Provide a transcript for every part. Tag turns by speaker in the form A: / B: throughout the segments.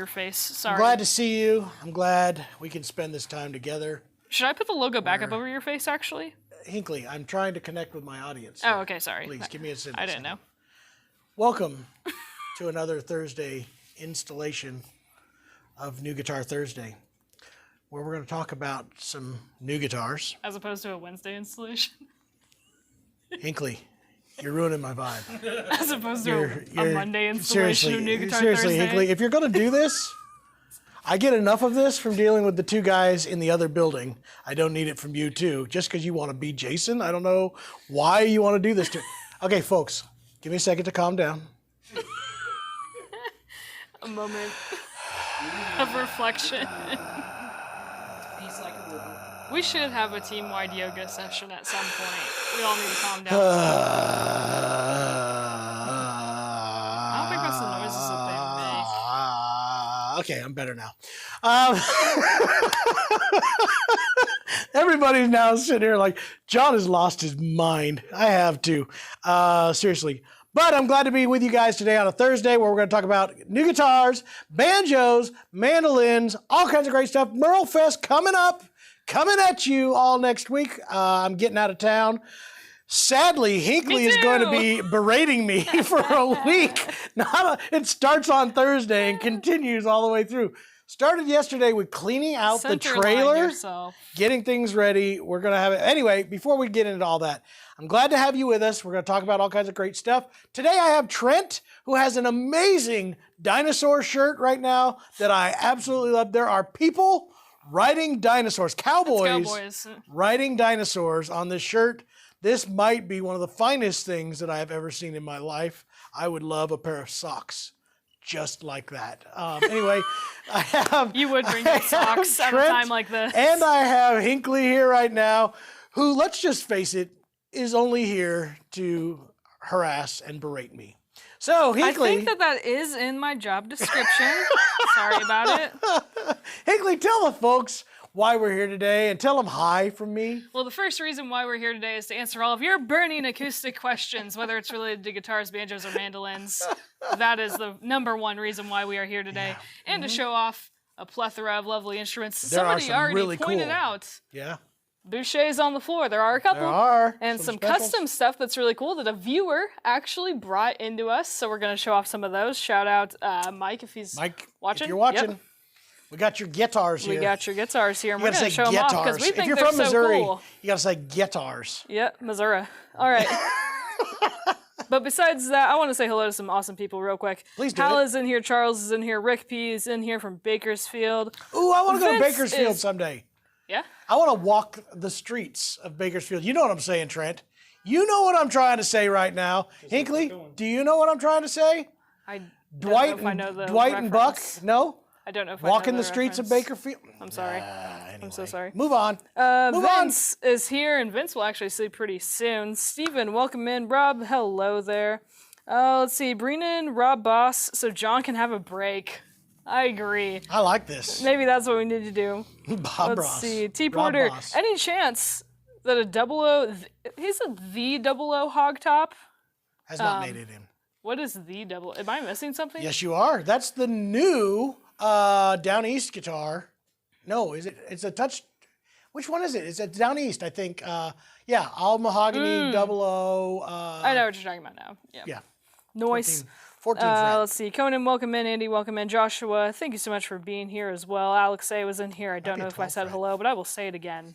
A: your face. Sorry.
B: I'm glad to see you. I'm glad we can spend this time together.
A: Should I put the logo back up over your face, actually?
B: Hinckley, I'm trying to connect with my audience.
A: Oh, okay, sorry.
B: Please, give me a second.
A: I didn't know.
B: Welcome to another Thursday installation of New Guitar Thursday, where we're going to talk about some new guitars.
A: As opposed to a Wednesday installation?
B: Hinckley, you're ruining my vibe.
A: As opposed to a Monday installation of New Guitar
B: seriously,
A: Thursday?
B: Hinckley, if you're going to do this, I get enough of this from dealing with the two guys in the other building. I don't need it from you too. Just because you want to be Jason, I don't know why you want to do this to. Okay, folks, give me a second to calm down.
A: A moment of reflection. We should have a team-wide yoga session at some point. We all need to calm down. I don't think that's the noises that they make.
B: Okay, I'm better now. Everybody's now sitting here like, John has lost his mind. I have too. Seriously. But I'm glad to be with you guys today on a Thursday where we're going to talk about new guitars, banjos, mandolins, all kinds of great stuff. MerleFest coming up, coming at you all next week. I'm getting out of town. Sadly, Hinckley is going to be berating me for a week. It starts on Thursday and continues all the way through. Started yesterday with cleaning out the trailer, getting things ready. We're going to have it. Anyway, before we get into all that, I'm glad to have you with us. We're going to talk about all kinds of great stuff. Today I have Trent, who has an amazing dinosaur shirt right now that I absolutely love. There are people riding dinosaurs, cowboys riding dinosaurs on this shirt. This might be one of the finest things that I have ever seen in my life. I would love a pair of socks just like that. Anyway, I have...
A: You would bring your socks at a time like this.
B: And I have Hinckley here right now, who, let's just face it, is only here to harass and berate me. So, Hinckley...
A: I think that is in my job description. Sorry about it.
B: Hinckley, tell the folks why we're here today and tell them hi from me.
A: Well, the first reason why we're here today is to answer all of your burning acoustic questions, whether it's related to guitars, banjos, or mandolins. That is the number one reason why we are here today. Yeah. And to show off a plethora of lovely instruments. Somebody already really pointed out.
B: Yeah.
A: Boucher's on the floor. There are a couple.
B: There are.
A: And some custom stuff that's really cool that a viewer actually brought into us. So we're going to show off some of those. Shout out Mike if he's watching.
B: If you're watching. Yep. We got your guitars here.
A: We got your guitars here, and we're going to show them off because we think they're so cool. If you're from Missouri,
B: you got to say guitars.
A: Yeah, Missouri. All right. But besides that, I want to say hello to some awesome people real quick.
B: Please do.
A: Hal is in here, Charles is in here, Rick P is in here from Bakersfield.
B: Ooh, I want to go to Bakersfield someday.
A: Yeah?
B: I want to walk the streets of Bakersfield. You know what I'm saying, Trent. You know what I'm trying to say right now. Hinckley, do you know what I'm trying to say? Dwight and Buck? No?
A: I don't know if I
B: Walking the streets of Bakersfield?
A: I'm sorry.
B: Anyway.
A: I'm so sorry.
B: Move on.
A: Vince is here, and Vince will actually see pretty soon. Steven, welcome in. Rob, hello there. Let's see. Brennan, Rob Boss, so John can have a break. I agree.
B: I like this.
A: Maybe that's what we need to do. Let's see. T. Porter, any chance that a the double O hog top?
B: Has not made it in.
A: What is the double? Am I missing something?
B: Yes, you are. That's the new Down East guitar. No, is it? It's a touch. Which one is it? It's a Down East, I think. Yeah, all mahogany, double O.
A: I know what you're talking about now. Yeah. Noise.
B: 14 fret.
A: Let's see. Conan, welcome in. Andy, welcome in. Joshua, thank you so much for being here as well. Alex A was in here. I don't know if I said hello, but I will say it again.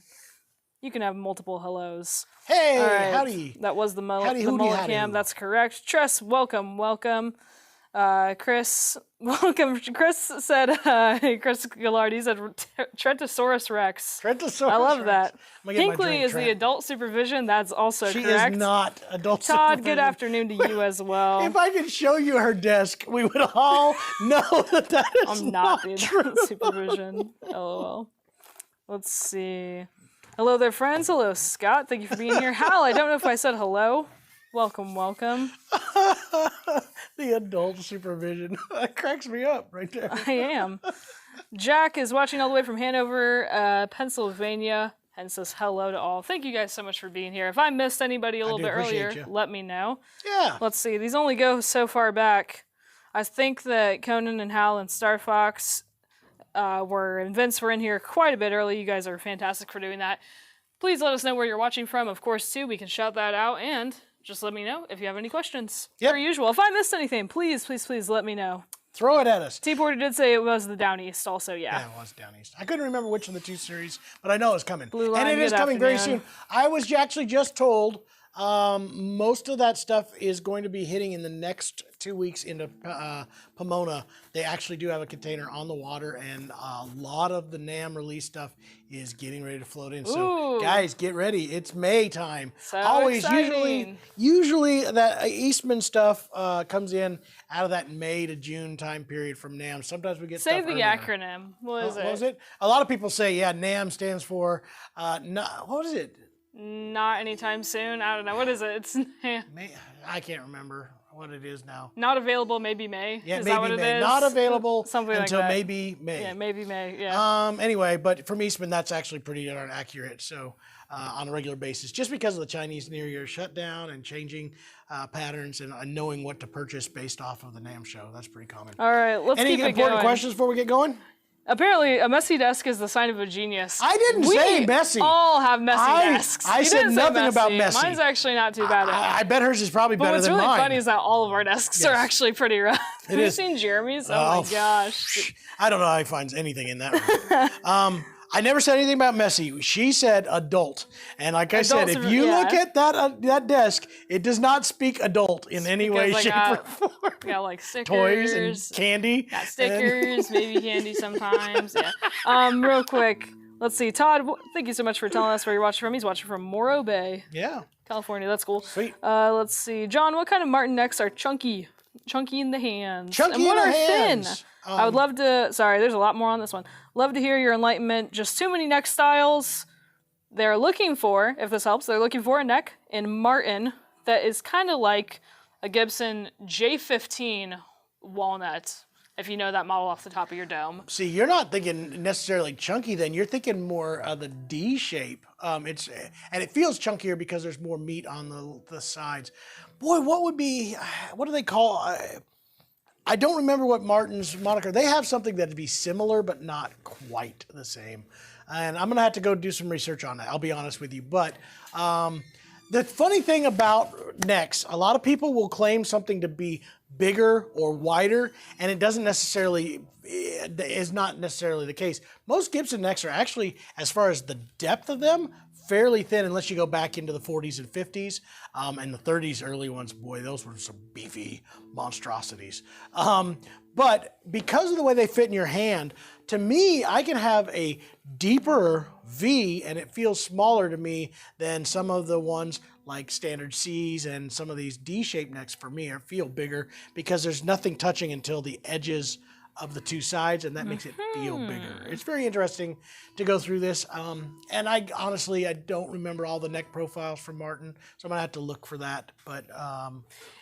A: You can have multiple hellos.
B: Hey, right. Howdy.
A: That was the mullicam. That's correct. Tress, welcome. Chris, welcome. Chris said, Chris Gallardi said Trentosaurus Rex.
B: Trentosaurus
A: I love
B: Rex.
A: that. Hinckley is the adult supervision. That's also correct.
B: She is not adult supervision.
A: Todd, good afternoon to you as well.
B: If I could show you her desk, we would all know that is not the adult
A: supervision. LOL. Let's see. Hello there, friends. Hello, Scott. Thank you for being here. Hal, I don't know if I said hello. Welcome.
B: The adult supervision. That cracks me up right there.
A: I am. Jack is watching all the way from Hanover, Pennsylvania, and says hello to all. Thank you guys so much for being here. If I missed anybody a little bit earlier, let me know.
B: Yeah.
A: Let's see. These only go so far back. I think that Conan and Hal and Star Fox and Vince were in here quite a bit early. You guys are fantastic for doing that. Please let us know where you're watching from. Of course, too, we can shout that out, and just let me know if you have any questions.
B: Yep.
A: Per usual. If I missed anything, please let me know.
B: Throw it at us.
A: T-Porter did say it was the Down East also, yeah.
B: Yeah, it was Down East. I couldn't remember which of the two series, but I know it's coming.
A: Blue Line,
B: and it is
A: good
B: coming very
A: afternoon.
B: soon. I was actually just told most of that stuff is going to be hitting in the next 2 weeks into Pomona. They actually do have a container on the water, and a lot of the NAMM release stuff is getting ready to float in. So,
A: Ooh.
B: guys, get ready. It's May time.
A: So
B: Always,
A: exciting.
B: usually that Eastman stuff comes in out of that May to June time period from NAMM. Sometimes we get
A: Say
B: stuff
A: the
B: earlier.
A: acronym. What is
B: What
A: it?
B: was it? A lot of people say, yeah, NAMM stands for, what is it?
A: Not anytime soon. I don't know. What is it? It's
B: I can't remember what it is now.
A: not available, maybe May.
B: Yeah,
A: is
B: maybe
A: that what
B: May.
A: it is?
B: Not available
A: Something
B: until
A: like that.
B: maybe May.
A: Yeah, maybe May. Yeah.
B: Anyway, but from Eastman, that's actually pretty darn accurate. So on a regular basis, just because of the Chinese New Year shutdown and changing patterns and knowing what to purchase based off of the NAMM show, that's pretty common.
A: All right, let's
B: Any
A: keep it
B: important
A: going.
B: questions before we get going?
A: Apparently, a messy desk is the sign of a genius.
B: I didn't say messy.
A: We all have messy desks.
B: I
A: You
B: said
A: didn't say
B: nothing about messy.
A: Mine's actually not too bad.
B: I bet hers is probably
A: But
B: better
A: what's
B: than
A: really
B: mine.
A: funny is that all of our desks are
B: Yes.
A: actually pretty rough. Have you
B: is.
A: seen Jeremy's? Oh my gosh.
B: I don't know how he finds anything in that room. I never said anything about messy. She said adult. And like I said,
A: Adults
B: if
A: are-
B: you
A: yeah.
B: look at that desk, it does not speak adult in any way,
A: Because I
B: shape, or form.
A: got like stickers.
B: Toys and candy.
A: Got stickers, maybe candy sometimes. Yeah. Real quick, let's see. Todd, thank you so much for telling us where you're watching from. He's watching from Morro Bay,
B: Yeah.
A: California. That's cool.
B: Sweet.
A: Let's see. John, what kind of Martin necks are chunky? Chunky in the hands.
B: Chunky
A: and what
B: in the
A: are
B: hands.
A: thin? I would love to. Sorry, there's a lot more on this one. Love to hear your enlightenment. Just too many neck styles. They're looking for, if this helps, they're looking for a neck in Martin that is kind of like a Gibson J15 walnut, if you know that model off the top of your dome.
B: See, you're not thinking necessarily chunky then. You're thinking more of the D shape. And it feels chunkier because there's more meat on the sides. Boy, what do they call... I don't remember what Martin's moniker. They have something that'd be similar, but not quite the same. And I'm gonna have to go do some research on that. I'll be honest with you. But the funny thing about necks, a lot of people will claim something to be bigger or wider, and it is not necessarily the case. Most Gibson necks are actually, as far as the depth of them, fairly thin unless you go back into the 40s and 50s. And the 30s early ones, boy, those were some beefy monstrosities. But because of the way they fit in your hand, to me, I can have a deeper V and it feels smaller to me than some of the ones like standard C's and some of these D-shaped necks for me feel bigger because there's nothing touching until the edges of the two sides, and that makes it feel bigger. It's very interesting to go through this. And I honestly don't remember all the neck profiles from Martin, so I'm gonna have to look for that. But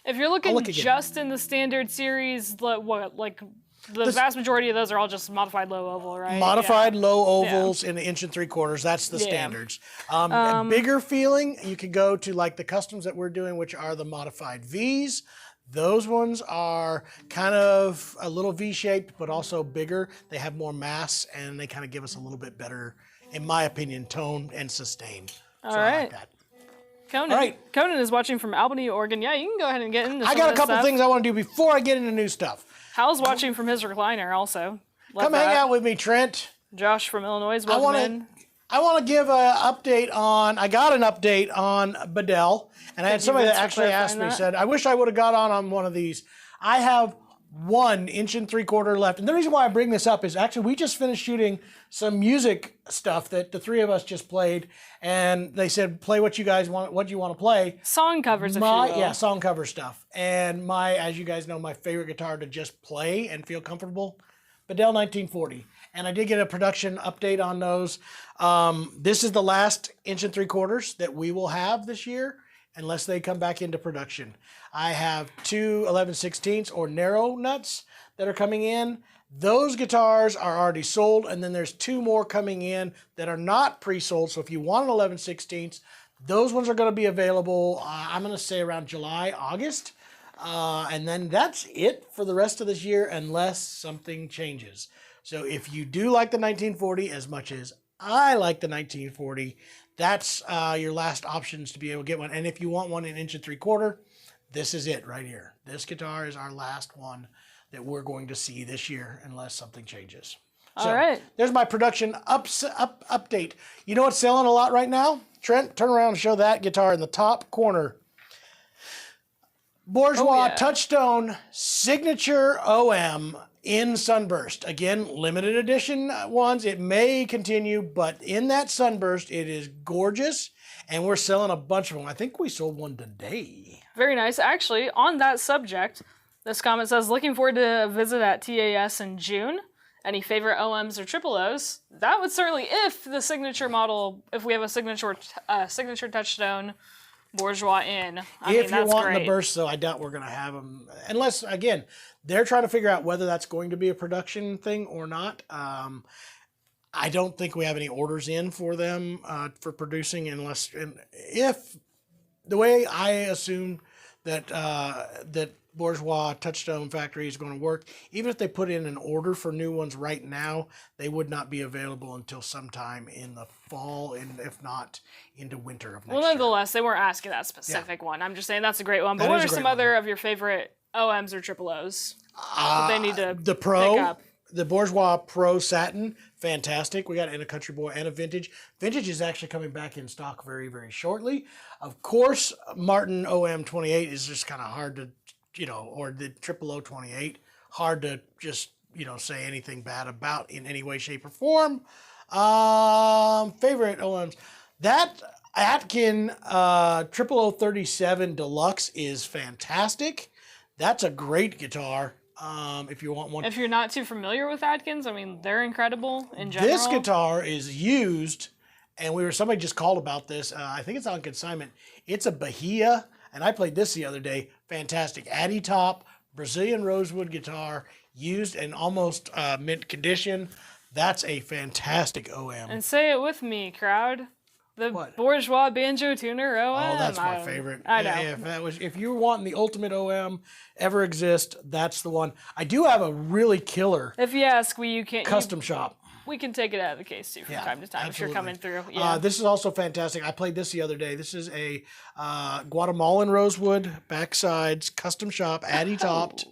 A: If you're looking
B: look again.
A: just in the standard series, the vast majority of those are all just modified low oval, right?
B: modified low ovals in the 1 3/4, that's the standards. Bigger feeling, you can go to like the customs that we're doing, which are the modified V's. Those ones are kind of a little V-shaped, but also bigger. They have more mass, and they kind of give us a little bit better, in my opinion, tone and sustain. So I
A: right.
B: like that.
A: Conan.
B: All right.
A: Conan is watching from Albany, Oregon. Yeah, you can go ahead and get into
B: I
A: some
B: got
A: of
B: a
A: this
B: couple
A: stuff.
B: things I want to do before I get into new stuff.
A: Hal's watching from his recliner also. Love
B: Come hang
A: that.
B: out with me, Trent.
A: Josh from Illinois is
B: I
A: welcome in.
B: want to give an update on. I got an update on Bedell, and I had
A: you,
B: somebody that
A: Vince, for
B: actually asked me.
A: clarifying that.
B: Said, "I wish I would have got on one of these." I have 1 3/4 inch left, and the reason why I bring this up is actually we just finished shooting some music stuff that the three of us just played, and they said, "Play what you guys want. What do you want to play?"
A: Song covers, if you will.
B: Yeah, song cover stuff. And as you guys know, my favorite guitar to just play and feel comfortable, Bedell 1940. And I did get a production update on those. This is the last 1 3/4 that we will have this year, unless they come back into production. I have 2 11/16 or narrow nuts that are coming in. Those guitars are already sold, and then there's 2 more coming in that are not pre-sold. So if you want an 11/16, those ones are going to be available, I'm going to say around July, August. And then that's it for the rest of this year unless something changes. So if you do like the 1940 as much as I like the 1940, that's your last options to be able to get one. And if you want one 1 3/4 inch, this is it right here. This guitar is our last one that we're going to see this year unless something changes. So,
A: all right.
B: There's my production update. You know what's selling a lot right now? Trent, turn around and show that guitar in the top corner. Bourgeois Touchstone Signature OM in Sunburst. Again, limited edition ones. It may continue, but in that Sunburst, it is gorgeous, and we're selling a bunch of them. I think we sold one today.
A: Very nice. Actually, on that subject, this comment says, looking forward to a visit at TAS in June. Any favorite OMs or triple O's? That would certainly, if the signature model, if we have a signature Touchstone Bourgeois in.
B: If you're wanting the burst, though, I doubt we're going to have them. Unless, again, they're trying to figure out whether that's going to be a production thing or not. I don't think we have any orders in for them for producing if the way I assume that that Bourgeois Touchstone Factory is going to work, even if they put in an order for new ones right now, they would not be available until sometime in the fall, and if not into winter of next year.
A: Well, nonetheless, they weren't asking that specific one. I'm just saying that's a great one. But what are some other of your favorite OMs or triple O's that they need to pick up?
B: The Bourgeois Pro Satin, fantastic. We got it in a Country Boy and a Vintage. Vintage is actually coming back in stock very, very shortly. Of course, Martin OM 28 is just kind of hard to, or the Triple O 28, hard to just, say anything bad about in any way, shape, or form. Favorite OMs. That Atkin Triple O 37 Deluxe is fantastic. That's a great guitar. If you want one.
A: If you're not too familiar with Atkins, they're incredible in general.
B: This guitar is used, and somebody just called about this. I think it's on consignment. It's a Bahia, and I played this the other day. Fantastic. Addy top, Brazilian rosewood guitar, used in almost mint condition. That's a fantastic OM.
A: And say it with me, crowd. The
B: what?
A: Bourgeois Banjo Tuner OM.
B: Oh, that's my favorite.
A: I know.
B: If you were wanting the ultimate OM ever exist, that's the one. I do have a really killer.
A: If you ask,
B: custom shop.
A: We can take it out of the case too from time to time
B: absolutely.
A: if you're coming through. Yeah.
B: This is also fantastic. I played this the other day. This is a Guatemalan rosewood backsides custom shop, Addy topped,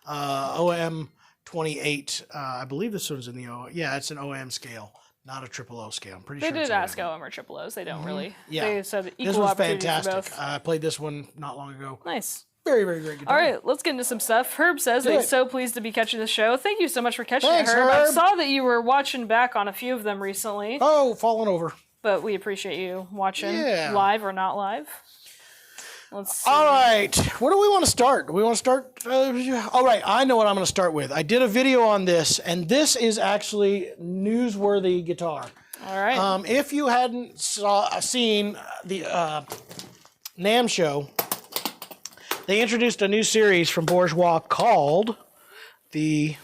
B: OM 28. I believe this one's in the O. Yeah, it's an OM scale. Not a triple O scale. I'm pretty sure.
A: They did ask OM or triple O's. They don't really.
B: Yeah.
A: They said equal
B: this one's
A: opportunity
B: fantastic.
A: for both.
B: I played this one not long ago.
A: Nice.
B: Very, very great guitar.
A: All right, let's get into some stuff. Herb says that he's so pleased to be catching the show. Thank you so much for catching it, Herb. I saw that you were watching back on a few of them recently.
B: Oh, falling over.
A: But we appreciate you watching live or not live. Let's see.
B: All right. Where do we want to start? Do we want to start? All right. I know what I'm going to start with. I did a video on this, and this is actually newsworthy guitar.
A: All right.
B: If you hadn't seen the NAMM show, they introduced a new series from Bourgeois called the...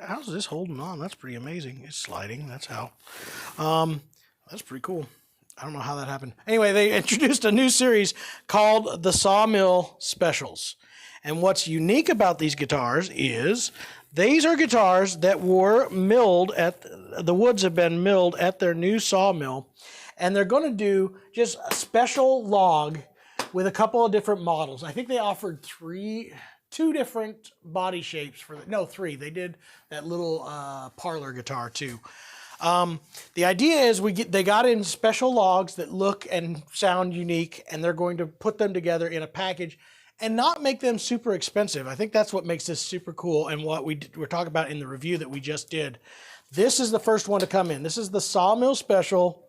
B: How's this holding on? That's pretty amazing. It's sliding. That's how. That's pretty cool. I don't know how that happened. Anyway, they introduced a new series called the Sawmill Specials. And what's unique about these guitars is these are guitars that were milled the woods have been milled at their new sawmill. And they're going to do just a special log with a couple of different models. I think they offered two different body shapes three. They did that little Parlor guitar too. The idea is they got in special logs that look and sound unique, and they're going to put them together in a package and not make them super expensive. I think that's what makes this super cool, and what we're talking about in the review that we just did. This is the first one to come in. This is the Sawmill Special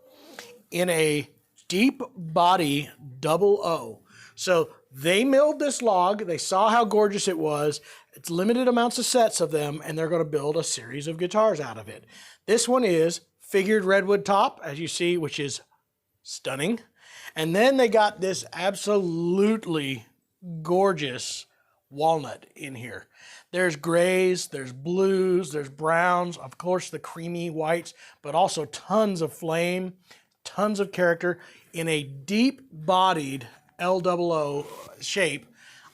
B: in a deep body double O. So they milled this log. They saw how gorgeous it was. It's limited amounts of sets of them, and they're going to build a series of guitars out of it. This one is figured redwood top, as you see, which is stunning. And then they got this absolutely gorgeous walnut in here. There's grays, there's blues, there's browns, of course the creamy whites, but also tons of flame, tons of character in a deep-bodied LOO shape.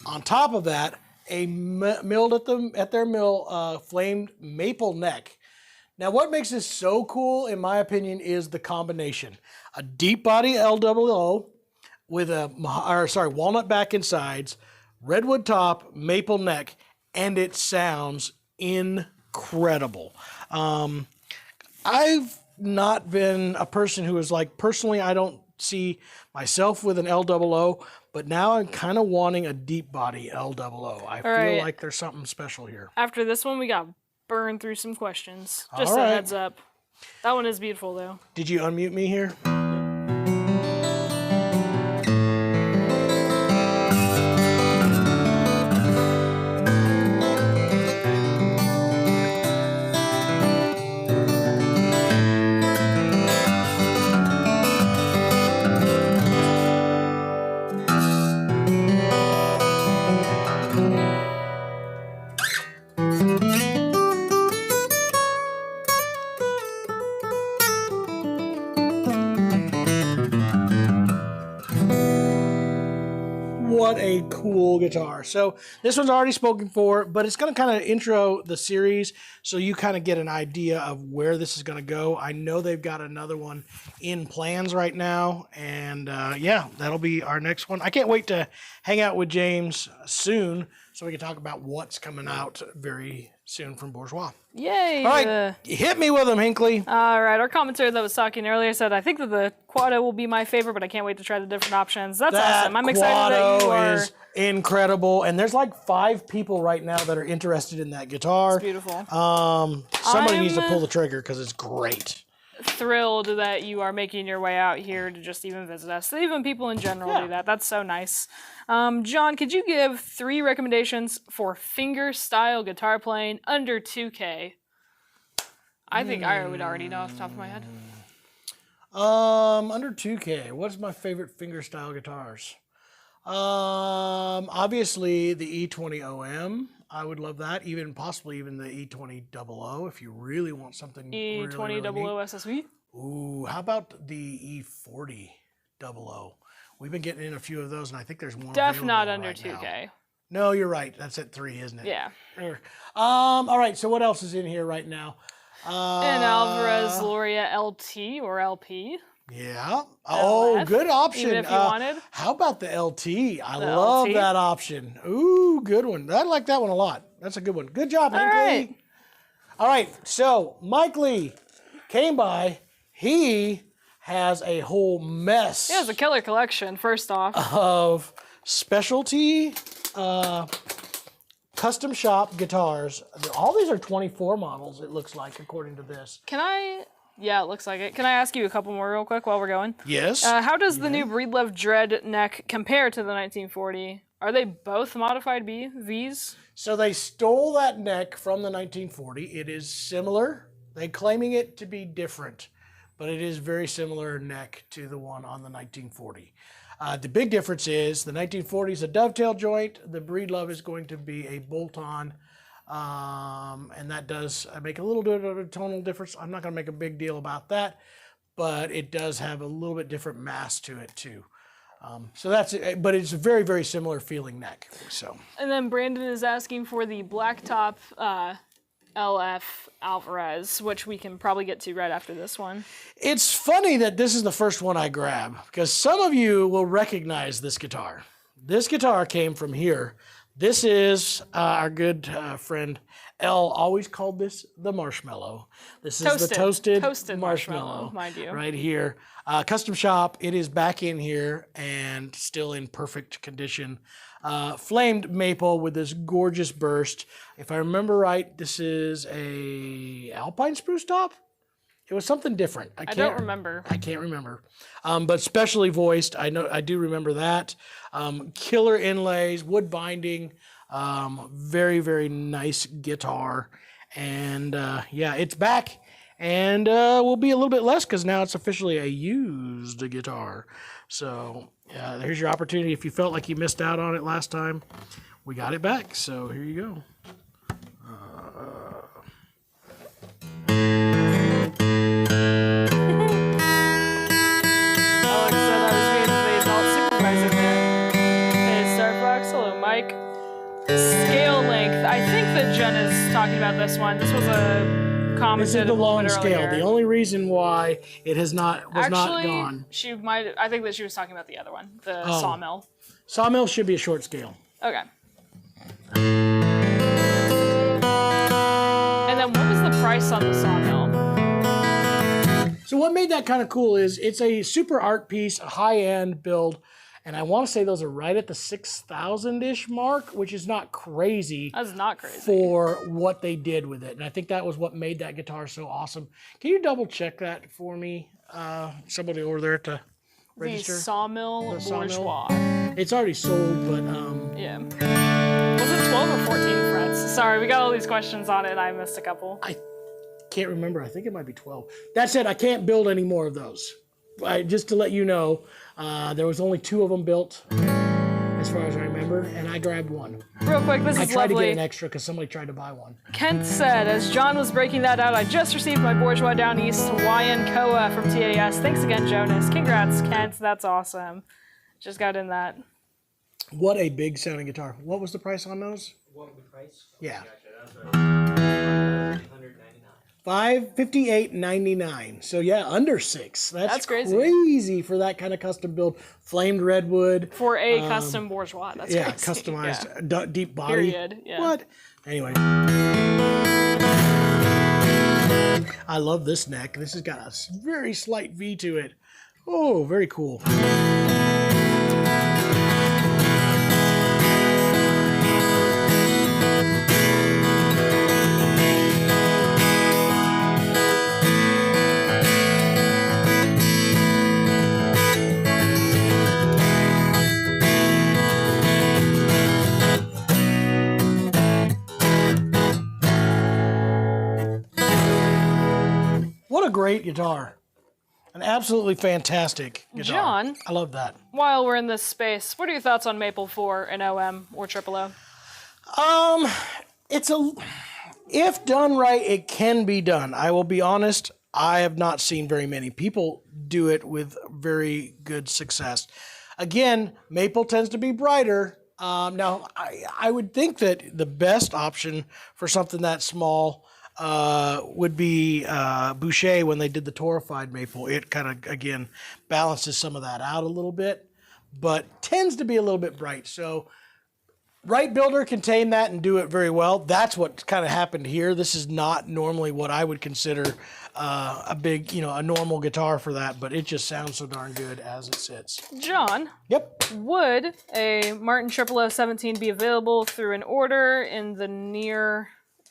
B: On top of that, a milled at their mill flamed maple neck. Now, what makes this so cool, in my opinion, is the combination: a deep body LWO with walnut back and sides, redwood top, maple neck, and it sounds incredible. I've not been a person who is like, personally, I don't see myself with an LWO, but now I'm kind of wanting a deep body LWO. I feel like there's something special here.
A: After this one, we got burned through some questions. Just a heads up. That one is beautiful, though.
B: Did you unmute me here? What a cool guitar. So this one's already spoken for, but it's going to kind of intro the series so you kind of get an idea of where this is going to go. I know they've got another one in plans right now, and yeah, that'll be our next one. I can't wait to hang out with James soon so we can talk about what's coming out very soon from Bourgeois.
A: Yay!
B: All right, hit me with them, Hinckley.
A: All right, our commentator that was talking earlier said, I think that the Quado will be my favorite, but I can't wait to try the different options. That's awesome. I'm excited that you are...
B: is incredible, and there's like 5 people right now that are interested in that guitar.
A: It's beautiful.
B: Somebody needs to pull the trigger because it's great.
A: Thrilled that you are making your way out here to just even visit us. Even people in general do that. That's so nice. John, could you give 3 recommendations for fingerstyle guitar playing under 2K? I think I would already know off the top of my head.
B: Under 2K, what's my favorite fingerstyle guitars? Obviously the E20OM. I would love that. Possibly even the E2000 if you really want something.
A: E2000 SSV?
B: Ooh, how about the E4000? We've been getting in a few of those, and I think there's more.
A: Not under 2K.
B: Now. No, you're right. That's at 3, isn't it?
A: Yeah.
B: All right. So what else is in here right now?
A: An Alvarez Loria LT or LP.
B: Yeah. Oh, good option.
A: Even if you wanted.
B: How about the LT? I love that option. Ooh, good one. I like that one a lot. That's a good one. Good job, Hinckley. All right. So Mike Lee came by. He has a whole mess.
A: He has a killer collection, first off.
B: Of specialty custom shop guitars. All these are 24 models, it looks like, according to this.
A: Yeah, it looks like it. Can I ask you a couple more real quick while we're going?
B: Yes.
A: How does the new Breedlove Dread neck compare to the 1940? Are they both modified Vs?
B: So they stole that neck from the 1940. It is similar. They're claiming it to be different, but it is very similar neck to the one on the 1940. The big difference is the 1940 is a dovetail joint. The Breedlove is going to be a bolt-on. And that does make a little bit of a tonal difference. I'm not going to make a big deal about that, but it does have a little bit different mass to it too. So that's it, but it's a very, very similar feeling neck. So. And
A: then Brandon is asking for the blacktop LF Alvarez, which we can probably get to right after this one. It's
B: funny that this is the first one I grab because some of you will recognize this guitar. This guitar came from here. This is our good friend Elle always called this the Marshmallow. This is the toasted marshmallow,
A: mind you.
B: Right here. Custom shop, it is back in here and still in perfect condition. Flamed maple with this gorgeous burst. If I remember right, this is a Alpine spruce top? It was something different.
A: I don't remember.
B: I can't remember. But specially voiced, I do remember that. Killer inlays, wood binding, very, very nice guitar. And yeah, it's back. And will be a little bit less because now it's officially a used guitar. So here's your opportunity. If you felt like you missed out on it last time, we got it back. So here you go.
A: Alex said I was being the adult supervisor there. Hey, Starbucks. Hello, Mike. about this one. This was a commented
B: This is the
A: a little
B: long
A: bit
B: scale.
A: earlier.
B: The only reason why it was not
A: Actually,
B: gone.
A: I think that she was talking about the other one, the
B: Oh.
A: Sawmill.
B: Sawmill should be a short scale.
A: Okay. And then what was the price on the Sawmill?
B: So what made that kind of cool is it's a super art piece, a high-end build, and I want to say those are right at the 6,000-ish mark, which is not crazy.
A: That's not crazy.
B: For what they did with it. And I think that was what made that guitar so awesome. Can you double check that for me? Somebody over there to register.
A: The Sawmill
B: The Sawmill.
A: Bourgeois.
B: It's already sold, but
A: Yeah. Was it 12 or 14 frets? Sorry, we got all these questions on it and I missed a couple.
B: I can't remember. I think it might be 12. That said, I can't build any more of those. Just to let you know, there was only 2 of them built, as far as I remember, and I grabbed one.
A: Real quick, this
B: I
A: is
B: tried to
A: lovely.
B: get an extra because somebody tried to buy one.
A: Kent said, as John was breaking that out, I just received my Bourgeois Down East Hawaiian Koa from TAS. Thanks again, Jonas. Congrats, Kent. That's awesome. Just got in that.
B: What a big sounding guitar. What was the price on those?
C: What was the price?
B: Yeah.
C: $199.
B: $558.99. So yeah, under 6. That's
A: crazy.
B: crazy for that kind of custom build. Flamed redwood.
A: For a custom Bourgeois. That's
B: Yeah,
A: crazy.
B: customized,
A: Yeah.
B: deep body.
A: Period, yeah.
B: What? Anyway. I love this neck. This has got a very slight V to it. Oh, very cool. What a great guitar. An absolutely fantastic guitar.
A: John?
B: I love that.
A: While we're in this space, what are your thoughts on Maple 4 and OM or Triple O?
B: If done right, it can be done. I will be honest, I have not seen very many people do it with very good success. Again, maple tends to be brighter. Now, I would think that the best option for something that small would be Boucher when they did the torrefied maple. It kind of, again, balances some of that out a little bit, but tends to be a little bit bright. So right builder can tame that and do it very well. That's what kind of happened here. This is not normally what I would consider a big, a normal guitar for that, but it just sounds so darn good as it sits.
A: John?
B: Yep.
A: Would a Martin 00017 be available through an order in the near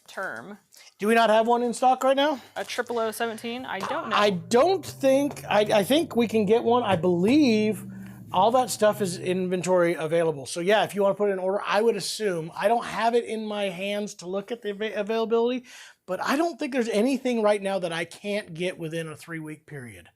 A: term?
B: Do we not have one in stock right now?
A: A 00017? I don't know.
B: I don't think, I think we can get one. I believe all that stuff is inventory available. So yeah, if you want to put it in order, I would assume, I don't have it in my hands to look at the availability, but I don't think there's anything right now that I can't get within a 3-week period.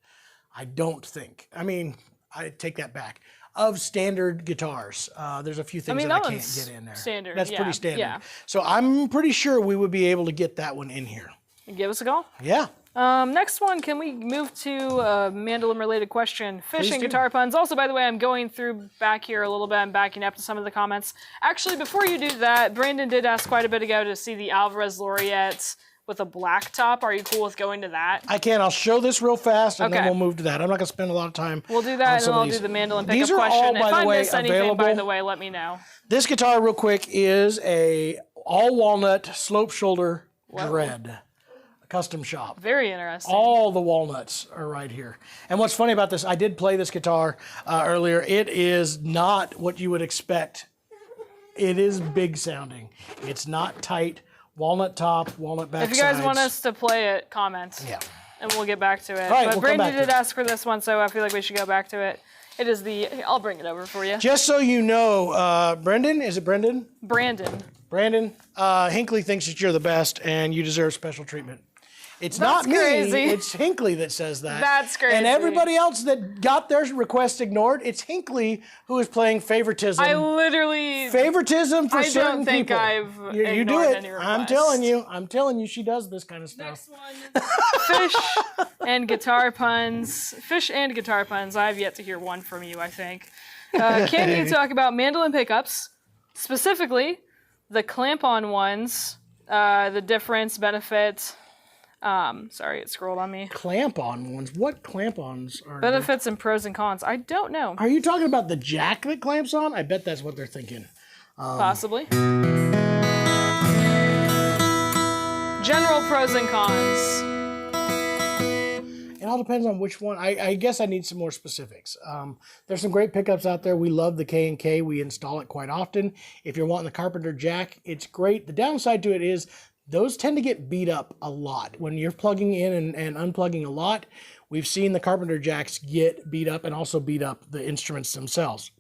B: I don't think. I mean, I take that back. Of standard guitars, there's a few things that I can't get in there.
A: Standard,
B: That's
A: yeah,
B: pretty standard.
A: yeah.
B: So I'm pretty sure we would be able to get that one in here.
A: Give us a call.
B: Yeah.
A: Next one, can we move to a mandolin-related question? Fish
B: Please
A: and
B: do.
A: guitar puns. Also, by the way, I'm going through back here a little bit. I'm backing up to some of the comments. Actually, before you do that, Brandon did ask quite a bit ago to see the Alvarez Laureate with a black top. Are you cool with going to that?
B: I can. I'll show this real fast, and then
A: Okay.
B: we'll move to that. I'm not going to spend a lot of time.
A: We'll do
B: on
A: that, and
B: some
A: then
B: of
A: I'll
B: these.
A: do the mandolin
B: These
A: pickup
B: are all,
A: question.
B: by
A: If
B: the
A: I
B: way,
A: miss anything, by
B: available.
A: the way, let me know.
B: This guitar, real quick, is a all-walnut slope shoulder dread. A custom shop.
A: Very interesting.
B: All the walnuts are right here. And what's funny about this, I did play this guitar earlier. It is not what you would expect. It is big sounding. It's not tight. Walnut top, walnut back
A: If you guys
B: sides.
A: want us to play it, comment.
B: Yeah.
A: And we'll get back to it.
B: All right,
A: But
B: we'll come
A: Brandon
B: back to
A: did
B: it.
A: ask for this one, so I feel like we should go back to it. It is I'll bring it over for you.
B: Just so you know, Brendan, is it Brendan?
A: Brandon.
B: Brandon, Hinckley thinks that you're the best and you deserve special treatment. It's
A: That's
B: not me,
A: crazy.
B: it's Hinckley that says that.
A: That's crazy.
B: And everybody else that got their request ignored, it's Hinckley who is playing favoritism.
A: I literally...
B: Favoritism for
A: I
B: certain
A: don't think
B: people.
A: I've
B: You do
A: ignored
B: it.
A: any
B: I'm
A: requests.
B: telling you, she does this kind of stuff.
A: Next one. Fish and guitar puns. Fish and guitar puns. I have yet to hear one from you, I think. Can you talk about mandolin pickups, specifically the clamp-on ones the difference, benefit. Sorry, it scrolled on me.
B: Clamp-on ones. What clamp-ons are
A: Benefits and pros and cons. I don't know.
B: Are you talking about the jack that clamps on? I bet that's what they're thinking.
A: Possibly. General pros and cons.
B: It all depends on which one. I guess I need some more specifics. There's some great pickups out there. We love the K&K. We install it quite often. If you're wanting the Carpenter Jack, it's great. The downside to it is those tend to get beat up a lot. When you're plugging in and unplugging a lot, we've seen the Carpenter Jacks get beat up and also beat up the instruments themselves.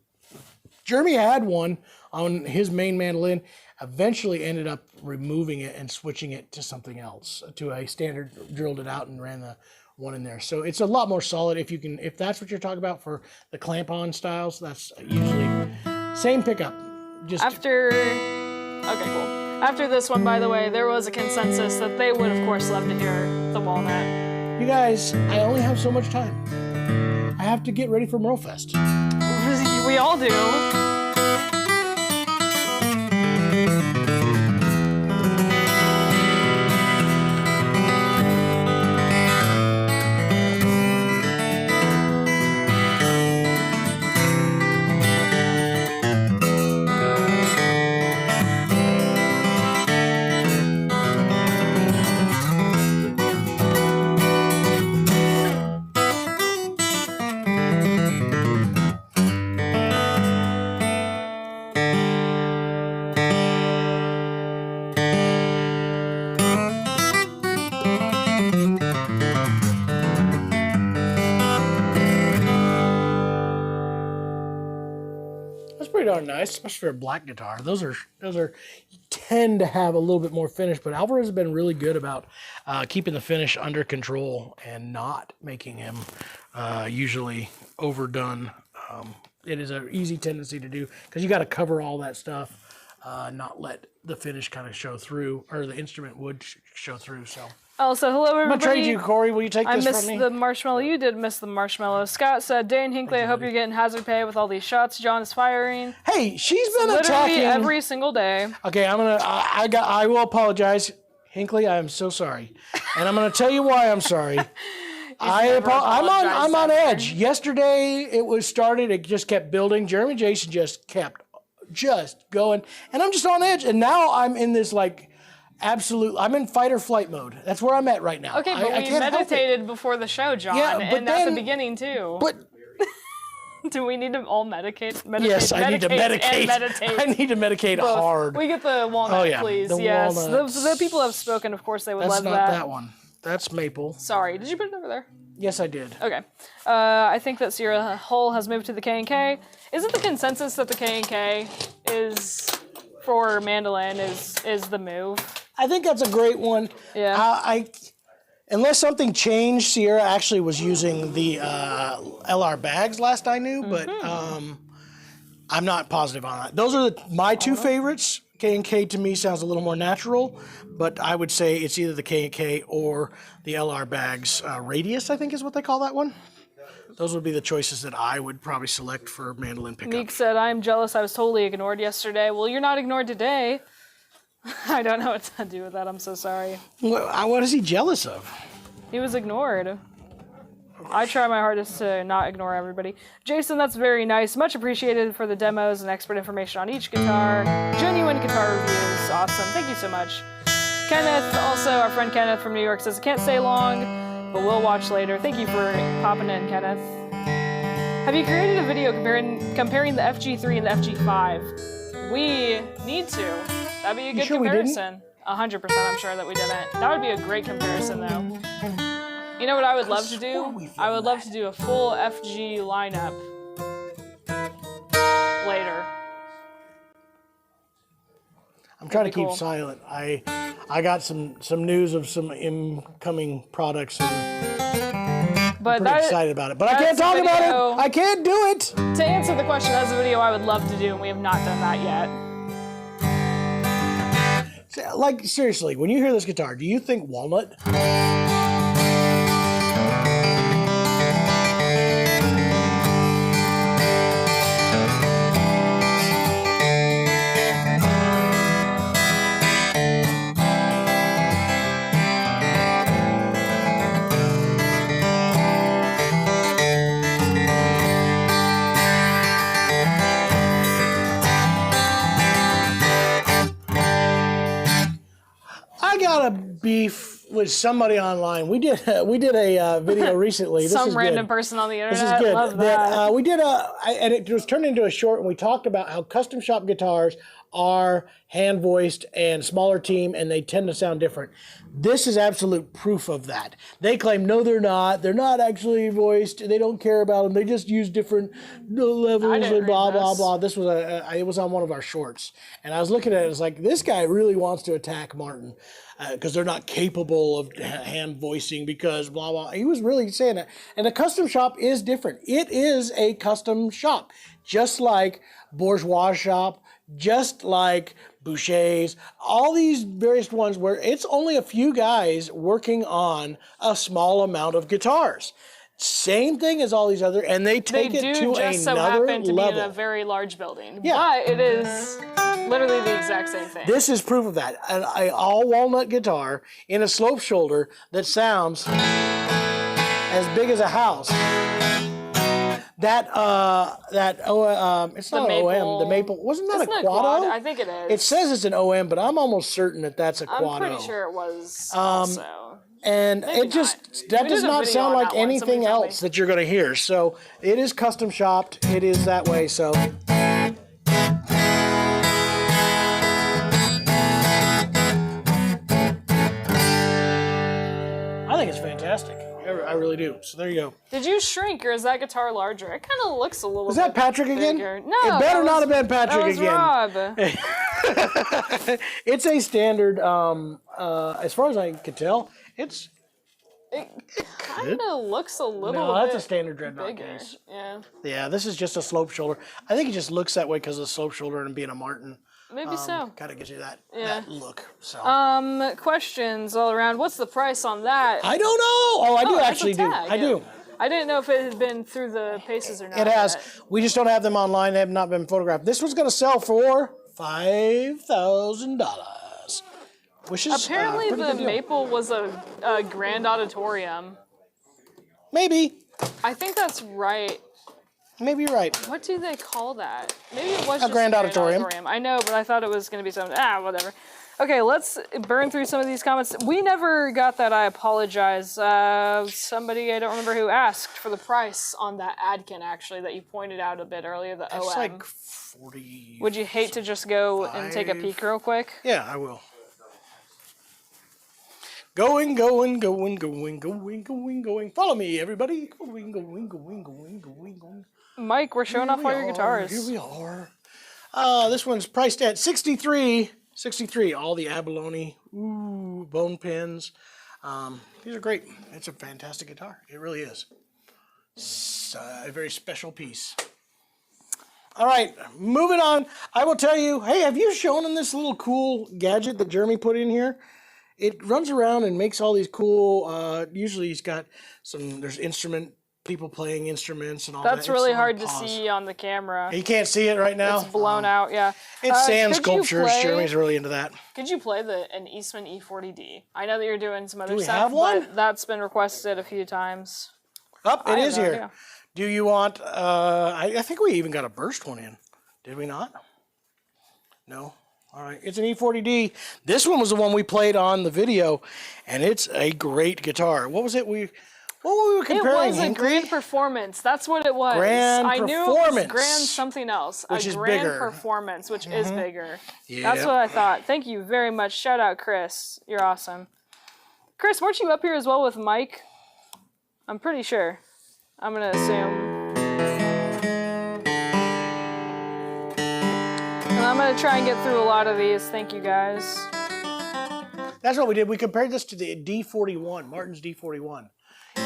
B: Jeremy had one on his main mandolin, eventually ended up removing it and switching it to something else, to a standard, drilled it out and ran the one in there. So it's a lot more solid. If that's what you're talking about for the clamp-on styles, that's usually same pickup. Just
A: Okay, cool. After this one, by the way, there was a consensus that they would, of course, love to hear the walnut.
B: You guys, I only have so much time. I have to get ready for MerleFest.
A: We all do.
B: Darn nice, especially for a black guitar. Those are tend to have a little bit more finish, but Alvarez has been really good about keeping the finish under control and not making him usually overdone. It is an easy tendency to do because you got to cover all that stuff, not let the finish kind of show through, or the instrument would show through. So.
A: Also, hello everybody.
B: I'm gonna trade you, Corey. Will you take this from me?
A: I missed the marshmallow. You did miss the marshmallow. Scott said, Dane Hinckley, I hope you're getting hazard pay with all these shots John is firing.
B: Hey, she's been
A: Literally
B: attacking
A: every single day.
B: Okay, I will apologize, Hinckley. I am so sorry, and I'm gonna tell you why I'm sorry. I'm on edge. Yesterday it was started. It just kept building. Jeremy Jason just kept going, and I'm just on edge. And now I'm in this I'm in fight or flight mode. That's where I'm at right now.
A: Okay, but we meditated before the show, John, and at the beginning too.
B: But
A: do we need to all medicate?
B: Yes, I need to medicate. I need to medicate hard.
A: We get the walnut, please. Yes, the people have spoken. Of course, they would love that.
B: That's not that one. That's maple.
A: Sorry, did you put it over there?
B: Yes, I did.
A: Okay. I think that Sierra Hull has moved to the K&K. Is it the consensus that the K&K is for mandolin is the move?
B: I think that's a great one.
A: Yeah.
B: Unless something changed, Sierra actually was using the LR bags last I knew, but I'm not positive on that. Those are my two favorites. K&K to me sounds a little more natural, but I would say it's either the K&K or the LR bags. Radius, I think is what they call that one. Those would be the choices that I would probably select for mandolin pickup.
A: Meek said, I'm jealous. I was totally ignored yesterday. Well, you're not ignored today. I don't know what to do with that. I'm so sorry.
B: What is he jealous of?
A: He was ignored. I try my hardest to not ignore everybody. Jason, that's very nice. Much appreciated for the demos and expert information on each guitar. Genuine guitar reviews. Awesome. Thank you so much. Kenneth, also our friend Kenneth from New York, says, can't stay long, but we'll watch later. Thank you for popping in, Kenneth. Have you created a video comparing the FG3 and the FG5? We need to. That'd be a good comparison. 100% I'm sure that we didn't. That would be a great comparison, though. You know what I would love to do? I would love to do a full FG lineup later.
B: I'm trying to keep silent. I got some news of some incoming products, and I'm pretty excited about it. But I can't talk about it. I can't do it.
A: To answer the question, that's a video I would love to do, and we have not done that yet.
B: Like, seriously, when you hear this guitar, do you think walnut? with somebody online. We did a video recently. This
A: Some
B: is
A: random
B: good.
A: person on the
B: This
A: internet.
B: is good.
A: Love that.
B: We did and it was turned into a short, and we talked about how custom shop guitars are hand voiced and smaller team, and they tend to sound different. This is absolute proof of that. They claim no, they're not. They're not actually voiced. They don't care about them. They just use different levels and blah blah blah. This was it was on one of our shorts, and I was looking at it. It's like this guy really wants to attack Martin because they're not capable of hand voicing because blah blah. He was really saying that, and a custom shop is different. It is a custom shop, just like Bourgeois shop. Just like Boucher's, all these various ones where it's only a few guys working on a small amount of guitars. Same thing as all these other, and they take it to
A: They do just so
B: another
A: happen to
B: level.
A: be in a very large building.
B: Yeah.
A: But it is literally the exact same thing.
B: This is proof of that. An all-walnut guitar in a slope shoulder that sounds as big as a house. It's not an OM. The maple wasn't that
A: Isn't
B: a
A: it
B: quado?
A: I think it is.
B: It says it's an OM, but I'm almost certain that that's a quado.
A: I'm pretty sure it was also.
B: And
A: Maybe
B: it just
A: not.
B: that
A: We
B: does
A: did a
B: not
A: video
B: sound
A: on
B: like
A: that one,
B: anything
A: somebody told me.
B: else that you're going to hear. So it is custom shopped. It is that way. So. I think it's fantastic. I really do. So there you go.
A: Did you shrink, or is that guitar larger? It kind of looks a little.
B: Was that Patrick again?
A: bigger. No,
B: it better not have been
A: that
B: Patrick
A: was
B: again.
A: Rob.
B: It's a standard. As far as I can tell, it's.
A: It kind of looks a little.
B: No, that's a
A: bit
B: standard dreadnought
A: bigger.
B: case.
A: Yeah,
B: Yeah, this is just a slope shoulder. I think it just looks that way because of the slope shoulder and being a Martin.
A: maybe so.
B: Kind of gives you that look. So.
A: Questions all around. What's the price on that?
B: I don't know. Oh, I do
A: that's a
B: actually do.
A: tag,
B: I
A: yeah.
B: do.
A: I didn't know if it had been through the paces or not.
B: It has.
A: yet.
B: We just don't have them online. They have not been photographed. This one's going to sell for $5,000, which is
A: Apparently,
B: pretty
A: the
B: good deal.
A: Maple was a grand auditorium.
B: Maybe.
A: I think that's right.
B: Maybe you're right.
A: What do they call that? Maybe it was just
B: grand auditorium.
A: I know, but I thought it was going to be something. Whatever. Okay, let's burn through some of these comments. We never got that. I apologize. Somebody, I don't remember who, asked for the price on that Atkin, actually, that you pointed out a bit earlier, the
B: It's
A: OM.
B: like 40.
A: Would you hate to just go and take a peek real quick?
B: Yeah, I will. Going, going, going, going, going, going, going. Follow me, everybody. Going, going, going, going, going, going.
A: Mike, we're showing off all your guitars.
B: Here we are. This one's priced at $63. All the abalone, bone pins. These are great. It's a fantastic guitar. It really is. It's a very special piece. All right, moving on. I will tell you, hey, have you shown them this little cool gadget that Jeremy put in here? It runs around and makes all these cool, usually he's got there's people playing instruments and all that.
A: That's really
B: It's on
A: hard to
B: pause.
A: see on the camera.
B: You can't see it right now?
A: It's blown out, yeah.
B: It's sand
A: could you
B: sculptures.
A: play-
B: Jeremy's really into that.
A: Could you play an Eastman E40D? I know that you're doing some other
B: we
A: stuff,
B: have one?
A: but that's been requested a few times.
B: Oh,
A: I
B: it
A: have
B: is
A: no
B: here.
A: idea.
B: Do you want, I think we even got a burst one in. Did we not? No? All right. It's an E40D. This one was the one we played on the video, and it's a great guitar. What was it? What were we
A: It
B: comparing?
A: was a
B: Hinckley?
A: grand performance. That's what it was.
B: Grand
A: I knew it was
B: performance.
A: grand something else.
B: Which
A: a
B: is
A: grand
B: bigger.
A: performance, which is bigger.
B: Yeah.
A: That's what I thought. Thank you very much. Shout out, Chris. You're awesome. Chris, weren't you up here as well with Mike? I'm pretty sure. I'm going to assume. And I'm going to try and get through a lot of these. Thank you, guys.
B: That's what we did. We compared this to the D41, Martin's D41.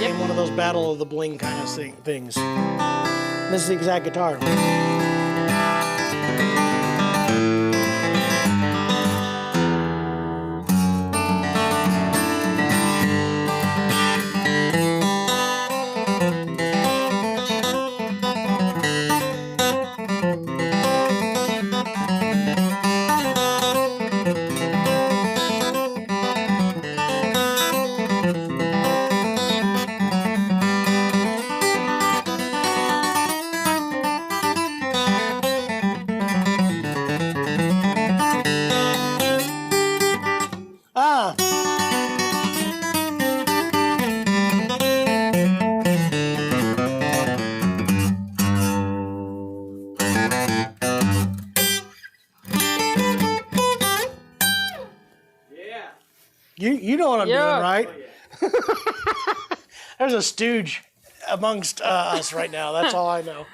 B: In one of those Battle of the Bling kind of things. This is the exact guitar. what I'm
A: Yeah.
B: doing, right? There's a stooge amongst us right now. That's all I know.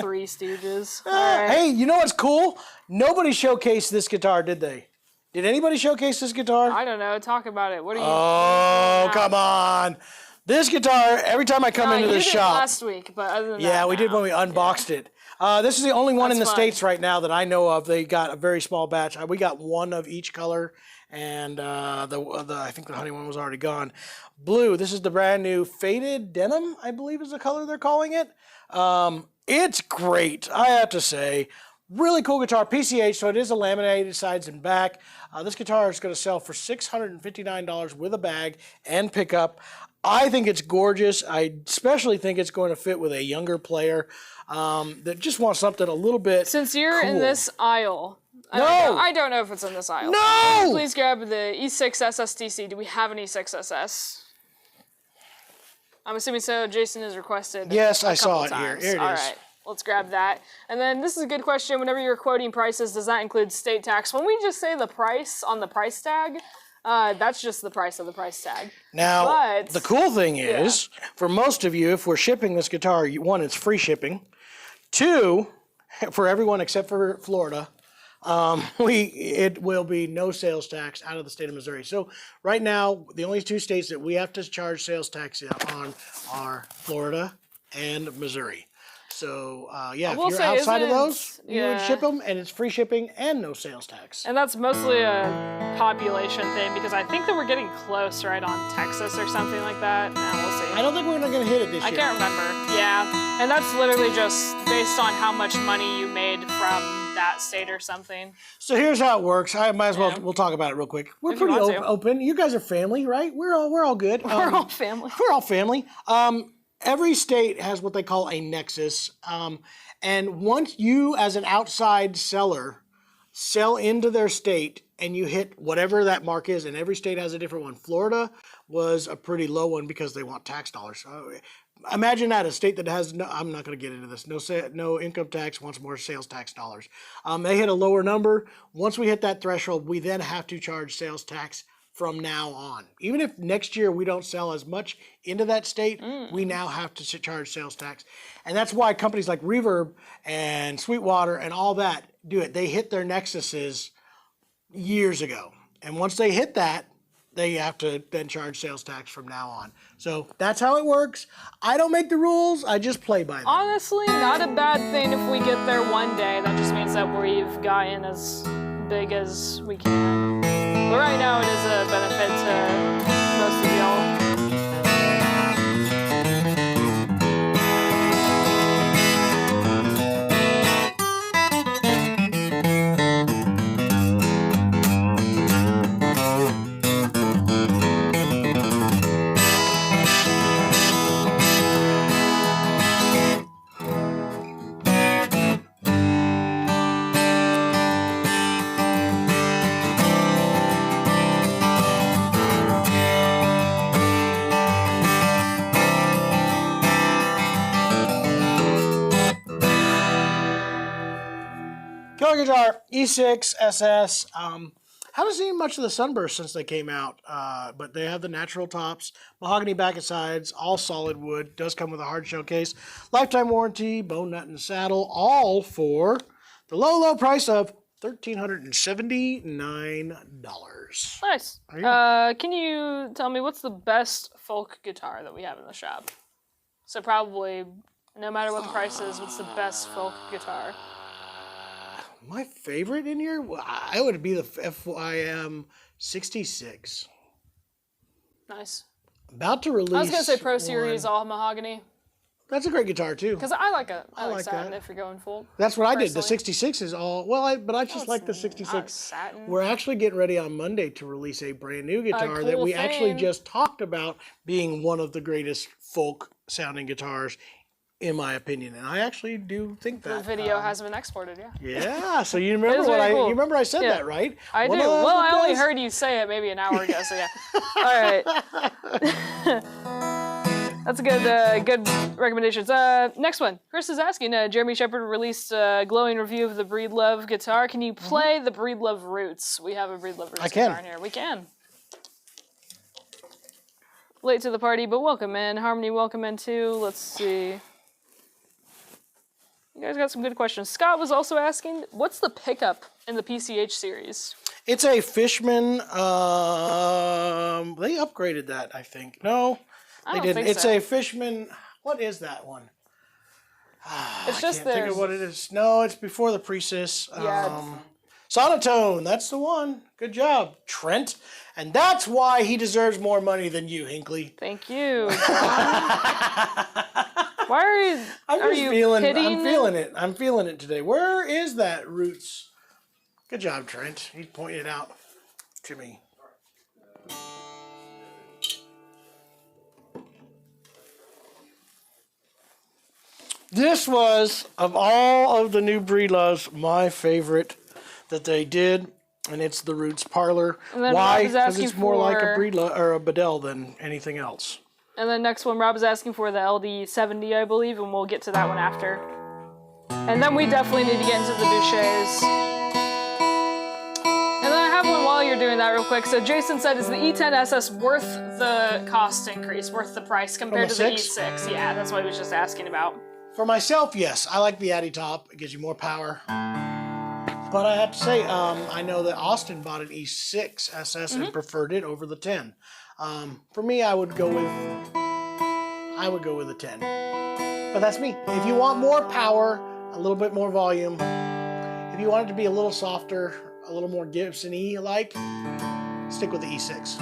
A: Three Stooges. All right.
B: Hey, you know what's cool? Nobody showcased this guitar, did they? Did anybody showcase this guitar?
A: I don't know. Talk about it. What are you?
B: Oh, come on. This guitar, every time I come into
A: you
B: this
A: did
B: shop.
A: last week, but other than that,
B: Yeah, we did
A: no.
B: when we unboxed it. This is the only one in the
A: That's fun.
B: States right now that I know of. They got a very small batch. We got one of each color, and I think the honey one was already gone. Blue, this is the brand new faded denim, I believe is the color they're calling it. It's great, I have to say. Really cool guitar, PCH, so it is a laminated sides and back. This guitar is going to sell for $659 with a bag and pickup. I think it's gorgeous. I especially think it's going to fit with a younger player that just wants something a little bit
A: Since you're in
B: cool.
A: this aisle,
B: No!
A: I don't know if it's in this aisle.
B: No!
A: Please grab the E6 SSTC. Do we have an E6 SS? I'm assuming so. Jason has requested.
B: Yes,
A: a
B: I saw
A: couple
B: it here.
A: times.
B: Here it
A: All
B: is.
A: right, let's grab that. And then this is a good question. Whenever you're quoting prices, does that include state tax? When we just say the price on the price tag, that's just the price of the price tag.
B: Now,
A: But-
B: the cool thing is, for most of you, if we're shipping this guitar, one, it's free shipping. Two, for everyone except for Florida, it will be no sales tax out of the state of Missouri. So right now, the only two states that we have to charge sales tax on are Florida and Missouri. So yeah, if
A: will
B: you're
A: say,
B: outside of
A: isn't-
B: those, you would
A: yeah.
B: ship them, and it's free shipping and no sales tax.
A: And that's mostly a population thing because I think that we're getting close, right, on Texas or something like that. No, we'll see.
B: I don't think we're going to hit it this
A: I
B: year.
A: can't remember. Yeah. And that's literally just based on how much money you made from that state or something.
B: So here's how it works. I might as well
A: Yeah.
B: we'll talk about it real quick. We're
A: If you
B: pretty
A: want to.
B: open. You guys are family, right? We're all good.
A: We're all family.
B: We're all family. Every state has what they call a nexus. And once you, as an outside seller, sell into their state and you hit whatever that mark is, and every state has a different one. Florida was a pretty low one because they want tax dollars. Imagine that, a state that has no, I'm not going to get into this, no income tax, wants more sales tax dollars. They hit a lower number. Once we hit that threshold, we then have to charge sales tax from now on. Even if next year we don't sell as much into that state, we now have to charge sales tax. And that's why companies like Reverb and Sweetwater and all that do it. They hit their nexuses years ago. And once they hit that, they have to then charge sales tax from now on. So that's how it works. I don't make the rules, I just play by them.
A: Honestly, not a bad thing if we get there one day. That just means that we've gotten as big as we can. But right now it is a benefit to most of y'all.
B: Killer guitar, E6, SS. Haven't seen much of the Sunburst since they came out, but they have the natural tops, mahogany back and sides, all solid wood, does come with a hard shell case, lifetime warranty, bone nut and saddle, all for the low, low price of $1,379.
A: Nice.
B: There you go.
A: Can you tell me what's the best folk guitar that we have in the shop? So probably, no matter what the price is, what's the best folk guitar?
B: My favorite in here, I would be the FYM 66.
A: Nice.
B: About to release.
A: I was gonna say Pro Series
B: one.
A: all mahogany
B: That's a great guitar too.
A: because I like
B: like
A: satin
B: that.
A: if you're going folk.
B: That's what I did. The
A: personally.
B: 66 is all but I just like the
A: Not
B: 66.
A: satin.
B: We're actually getting ready on Monday to release a brand new guitar that
A: cool
B: we actually
A: thing.
B: just talked about being one of the greatest folk sounding guitars, in my opinion. And I actually do think
A: The
B: that.
A: video hasn't been exported, yeah.
B: Yeah, so you remember
A: is
B: what
A: very cool.
B: you remember I said
A: Yeah.
B: that, right?
A: I
B: One
A: do.
B: of the
A: Well, I only
B: best-
A: heard you say it maybe an hour ago, so yeah. All right. That's a good recommendations. Next one. Chris is asking, Jeremy Shepard released a glowing review of the Breedlove guitar. Can you play the Breedlove Roots? We have a Breedlove Roots guitar in here. We can. Late to the party, but welcome in. Harmony, welcome in too. Let's see. You guys got some good questions. Scott was also asking, what's the pickup in the PCH series?
B: It's a Fishman. They upgraded that, I think. No, they didn't. It's a Fishman. What is that one?
A: It's just
B: I can't think of what it is. No, it's before the Precis.
A: Yeah.
B: Sonotone. That's the one. Good job, Trent. And that's why he deserves more money than you, Hinkley.
A: Thank you. Why are you?
B: I'm feeling it. I'm feeling it today. Where is that Roots? Good job, Trent. He pointed it out to me. This was, of all of the new Breedloves, my favorite that they did, and it's the Roots Parlor. Why? Because it's more like a Breedlove or a Bedell than anything else.
A: And then next one, Rob is asking for the LD70, I believe, and we'll get to that one after. And then we definitely need to get into the Bouchers. And then I have one while you're doing that real quick. So Jason said, is the E10SS worth the cost increase, worth the price compared to the E6? Yeah, that's what he was just asking about.
B: For myself, yes. I like the Addy top. It gives you more power. But I have to say, I know that Austin bought an E6 SS and preferred it over the 10. For me, I would go with the 10. But that's me. If you want more power, a little bit more volume, if you want it to be a little softer, a little more Gibson-y like, stick with the E6.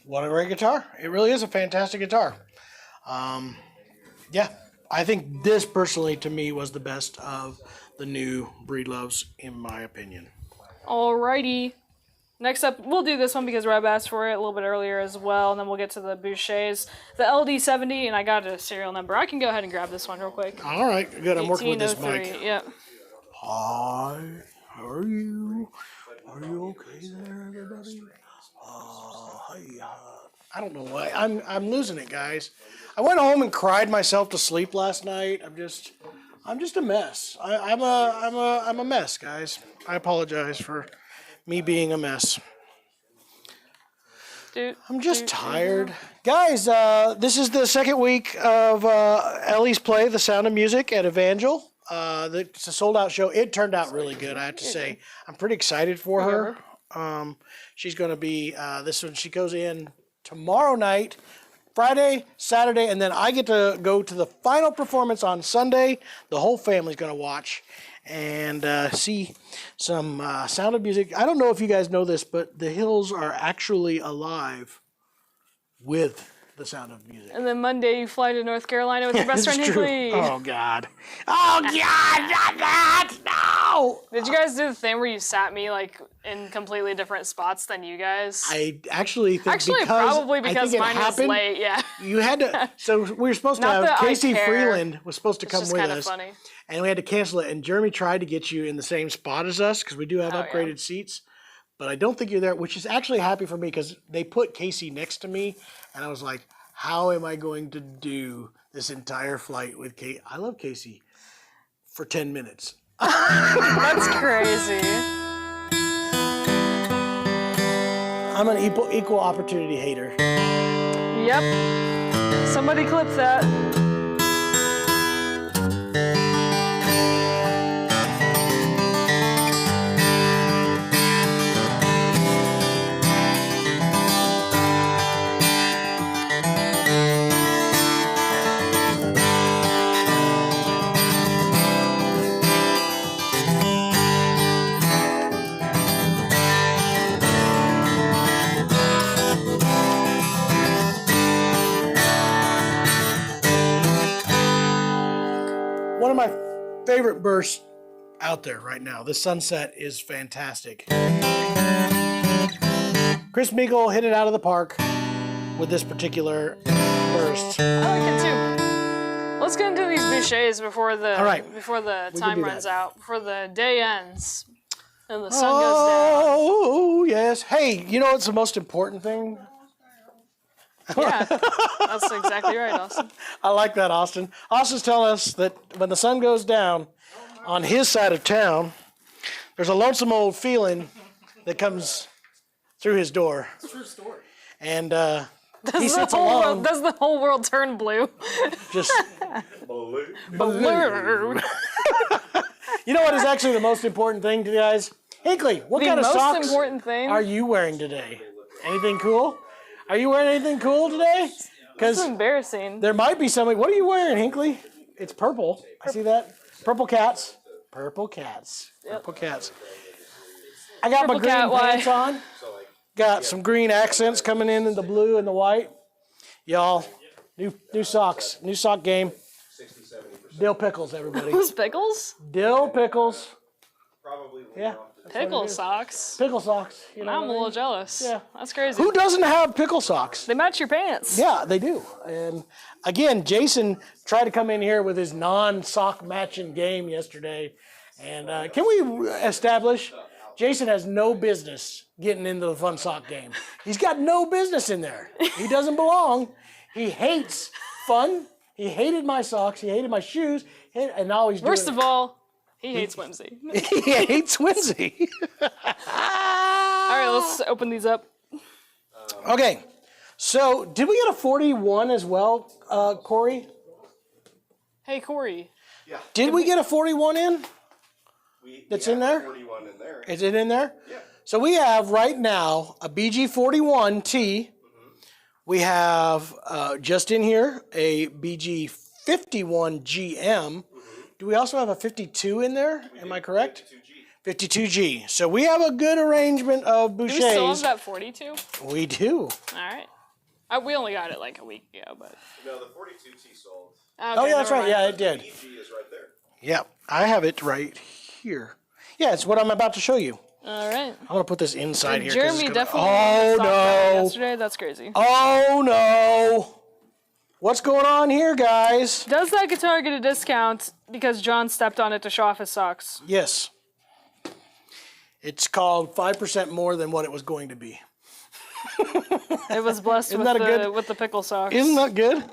B: What a great guitar. It really is a fantastic guitar. Yeah, I think this personally to me was the best of the new Breedloves in my opinion.
A: Alrighty. Next up, we'll do this one because Rob asked for it a little bit earlier as well, and then we'll get to the Bouchers. The LD70, and I got a serial number. I can go ahead and grab this one real quick.
B: All right, good. I'm working with this
A: 1803,
B: mic.
A: Yep.
B: Hi, how are you? Are you okay there, everybody? Hi. I don't know why. I'm losing it, guys. I went home and cried myself to sleep last night. I'm just a mess. I'm a mess, guys. I apologize for me being a mess. I'm just tired. Guys, this is the second week of Ellie's play, The Sound of Music at Evangel. It's a sold-out show. It turned out really good, I have to say. I'm pretty excited for her. She's going to be, this one, she goes in tomorrow night, Friday, Saturday, and then I get to go to the final performance on Sunday. The whole family's going to watch and see some Sound of Music. I don't know if you guys know this, but the Hills are actually alive with the Sound of Music.
A: And then Monday you fly to North Carolina with your best friend Hinkley.
B: Oh God! Oh God! Not that! No!
A: Did you guys do the thing where you sat me like in completely different spots than you guys?
B: I actually think
A: probably because mine
B: happened,
A: was late. Yeah.
B: You had to. So we were supposed to have Casey Freeland was supposed to come with us,
A: funny.
B: and we had to cancel it. And Jeremy tried to get you in the same spot as us because we do have upgraded seats. But I don't think you're there, which is actually happy for me because they put Casey next to me, and I was like, how am I going to do this entire flight with Casey? I love Casey for 10 minutes.
A: That's crazy.
B: I'm an equal opportunity hater.
A: Yep. Somebody clip that.
B: favorite burst out there right now. The Sunset is fantastic. Chris Meagle hit it out of the park with this particular burst.
A: I like it too. Let's get into these Bouchers before the time runs out, before the day ends and the sun goes down.
B: Oh, yes. Hey, you know what's the most important thing?
A: Yeah, that's exactly right, Austin.
B: I like that, Austin. Austin's telling us that when the sun goes down on his side of town, there's a lonesome old feeling that comes through his door. It's a true story. And he sits alone.
A: Does the whole world turn blue?
B: Just
C: Blue.
A: Blue.
B: You know what is actually the most important thing to you guys? Hinkley, what kind of
A: The most
B: socks
A: important thing?
B: are you wearing today? Anything cool? Are you wearing anything cool today?
A: It's
B: Because
A: embarrassing.
B: there might be something. What are you wearing, Hinkley? It's purple. I see that. Purple cats. Purple cats. Purple cats. I got my
A: Purple
B: green
A: cat, why?
B: pants on. Got some green accents coming in the blue and the white. Y'all, new socks. New sock game. Dill pickles, everybody.
A: Those pickles?
B: Dill pickles.
C: Probably.
B: Yeah.
A: Pickle socks.
B: Pickle socks. You know
A: I'm a
B: what I
A: little
B: mean?
A: jealous.
B: Yeah.
A: That's crazy.
B: Who doesn't have pickle socks?
A: They match your pants.
B: Yeah, they do. And again, Jason tried to come in here with his non-sock matching game yesterday. And can we establish Jason has no business getting into the fun sock game. He's got no business in there. He doesn't belong. He hates fun. He hated my socks. He hated my shoes. And now he's doing
A: Worst of all, he hates whimsy.
B: He hates whimsy.
A: All right, let's open these up.
B: Okay. So did we get a 41 as well, Corey?
A: Hey, Corey.
C: Yeah.
B: Did we get a 41 in? That's in there?
C: 41 in there.
B: Is it in there?
C: Yeah.
B: So we have right now a BG41T. We have just in here a BG51GM. Do we also have a 52 in there? Am I correct? 52G. So we have a good arrangement of
A: Do we still have
B: Bouchers.
A: that 42?
B: We do.
A: All right. We only got it like a week ago, but.
C: No, the 42T sold.
A: Okay,
B: Yeah, that's
A: never
B: right.
A: mind.
B: Yeah, it did.
C: BG is right there.
B: Yeah, I have it right here. Yeah, it's what I'm about to show you.
A: All right.
B: I'm gonna put this inside here. 'cause
A: Jeremy
B: it's gonna-
A: definitely
B: Oh
A: stopped by
B: no!
A: yesterday. That's crazy.
B: Oh no! What's going on here, guys?
A: Does that guitar get a discount because John stepped on it to show off his socks?
B: Yes. It's called 5% more than what it was going to be.
A: It was blessed
B: Isn't
A: with
B: that a
A: the
B: good-
A: with the pickle socks.
B: Isn't that good?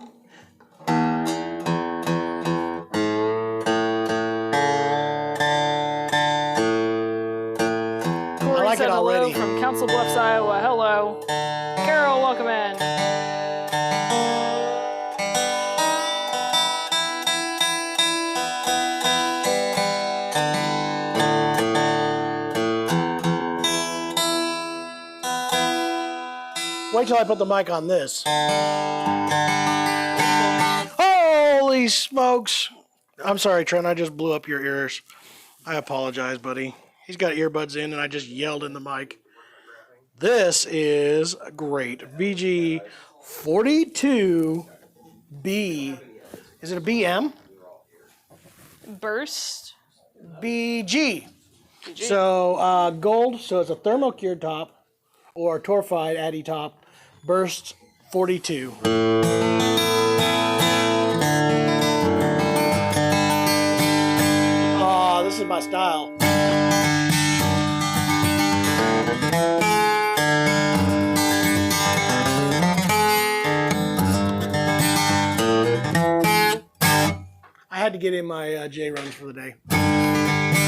A: Corey
B: I like
A: said
B: it
A: hello
B: already.
A: from Council Bluffs, Iowa. Hello. Carol, welcome in.
B: Wait till I put the mic on this. Holy smokes. I'm sorry, Trent. I just blew up your ears. I apologize, buddy. He's got earbuds in, and I just yelled in the mic. This is great. BG42B. Is it a BM?
A: Burst.
B: BG. So gold, so it's a thermo-cured top or torfied addy top. Burst 42. Oh, this is my style. I had to get in my J runs for the day.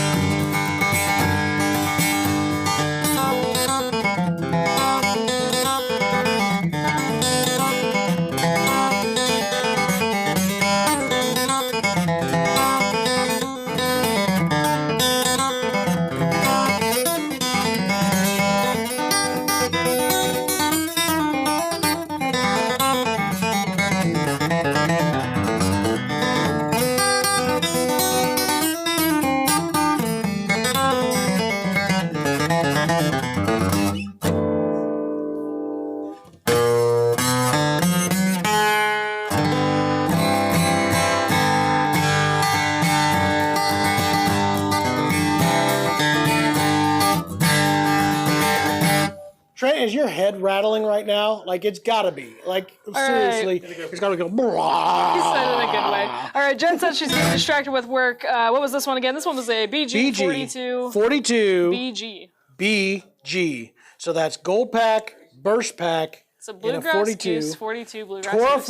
B: is your head rattling right now? Like, it's gotta be. Like, seriously, it's gotta go.
A: You said it in a good way. All right, Jen said she's getting distracted with work. What was this one again? This one was a BG 42.
B: 42.
A: BG.
B: BG. So that's gold pack, burst pack.
A: It's a Bluegrass Goose 42 Bluegrass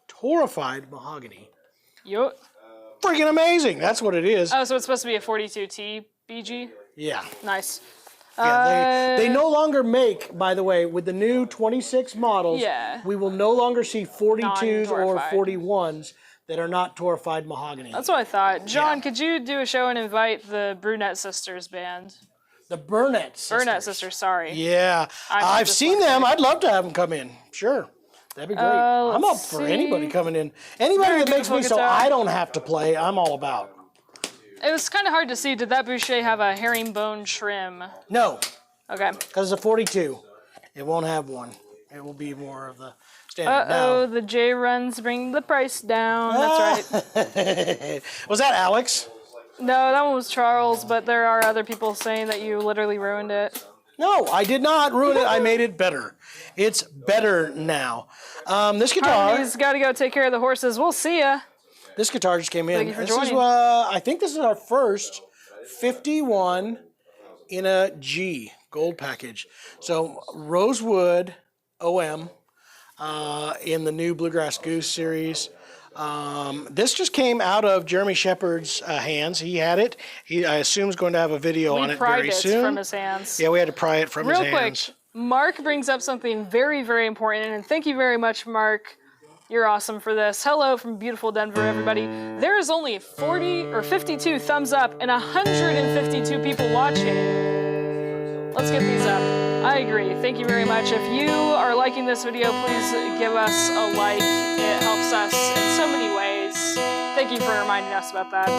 B: Torrified mahogany.
A: Yup.
B: Freaking amazing. That's what it is.
A: Oh, so it's supposed to be a 42T BG?
B: Yeah.
A: Nice.
B: Yeah, they no longer make, by the way, with the new 26 models, we will no longer see 42s or 41s that are not torrified mahogany.
A: That's what I thought. John, could you do a show and invite the Brunette Sisters band?
B: The Burnett Sisters.
A: Burnett Sisters, sorry.
B: Yeah. I've seen them. I'd love to have them come in. Sure. That'd be great. I'm up for anybody coming in. Anybody that makes me so I don't have to play, I'm all about.
A: It was kind of hard to see. Did that Boucher have a herringbone trim?
B: No.
A: Okay.
B: Because it's a 42. It won't have one. It will be more of the standard.
A: Uh-oh, the J runs bring the price down. That's right.
B: Was that Alex?
A: No, that one was Charles, but there are other people saying that you literally ruined it.
B: No, I did not ruin it. I made it better. It's better now. This guitar...
A: He's got to go take care of the horses. We'll see ya.
B: This guitar just came in.
A: Thank you for
B: this
A: joining.
B: is, I think this is our first 51 in a G gold package. So Rosewood OM in the new Bluegrass Goose series. This just came out of Jeremy Shepard's hands. He had it. I assume is going to have a video on it very soon.
A: From his hands.
B: Yeah, we had to pry it from his hands.
A: Real quick, Mark brings up something very, very important, and thank you very much, Mark. You're awesome for this. Hello from beautiful Denver, everybody. There is only 40 or 52 thumbs up and 152 people watching. Let's get these up. I agree. Thank you very much. If you are liking this video, please give us a like. It helps us in so many ways. Thank you for reminding us about that.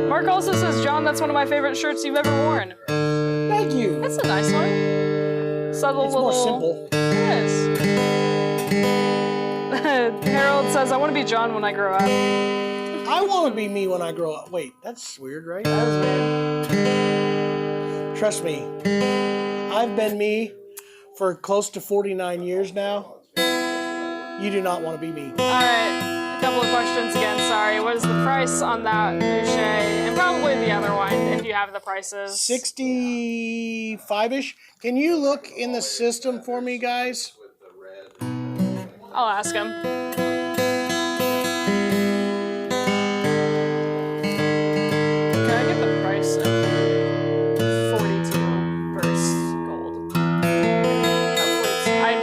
A: Mark also says, John, that's one of my favorite shirts you've ever worn.
B: Thank you.
A: That's a nice one. Subtle
B: it's
A: little.
B: More simple.
A: It is. Harold says, I want to be John when I grow up.
B: I want to be me when I grow up. Wait, that's weird, right?
A: That is weird.
B: Trust me. I've been me for close to 49 years now. You do not want to be me.
A: All right. A couple of questions again, sorry. What is the price on that Boucher? And probably the other one, if you have the prices.
B: 65-ish. Can you look in the system for me, guys?
A: I'll ask him. Can I get the price of 42 burst gold? I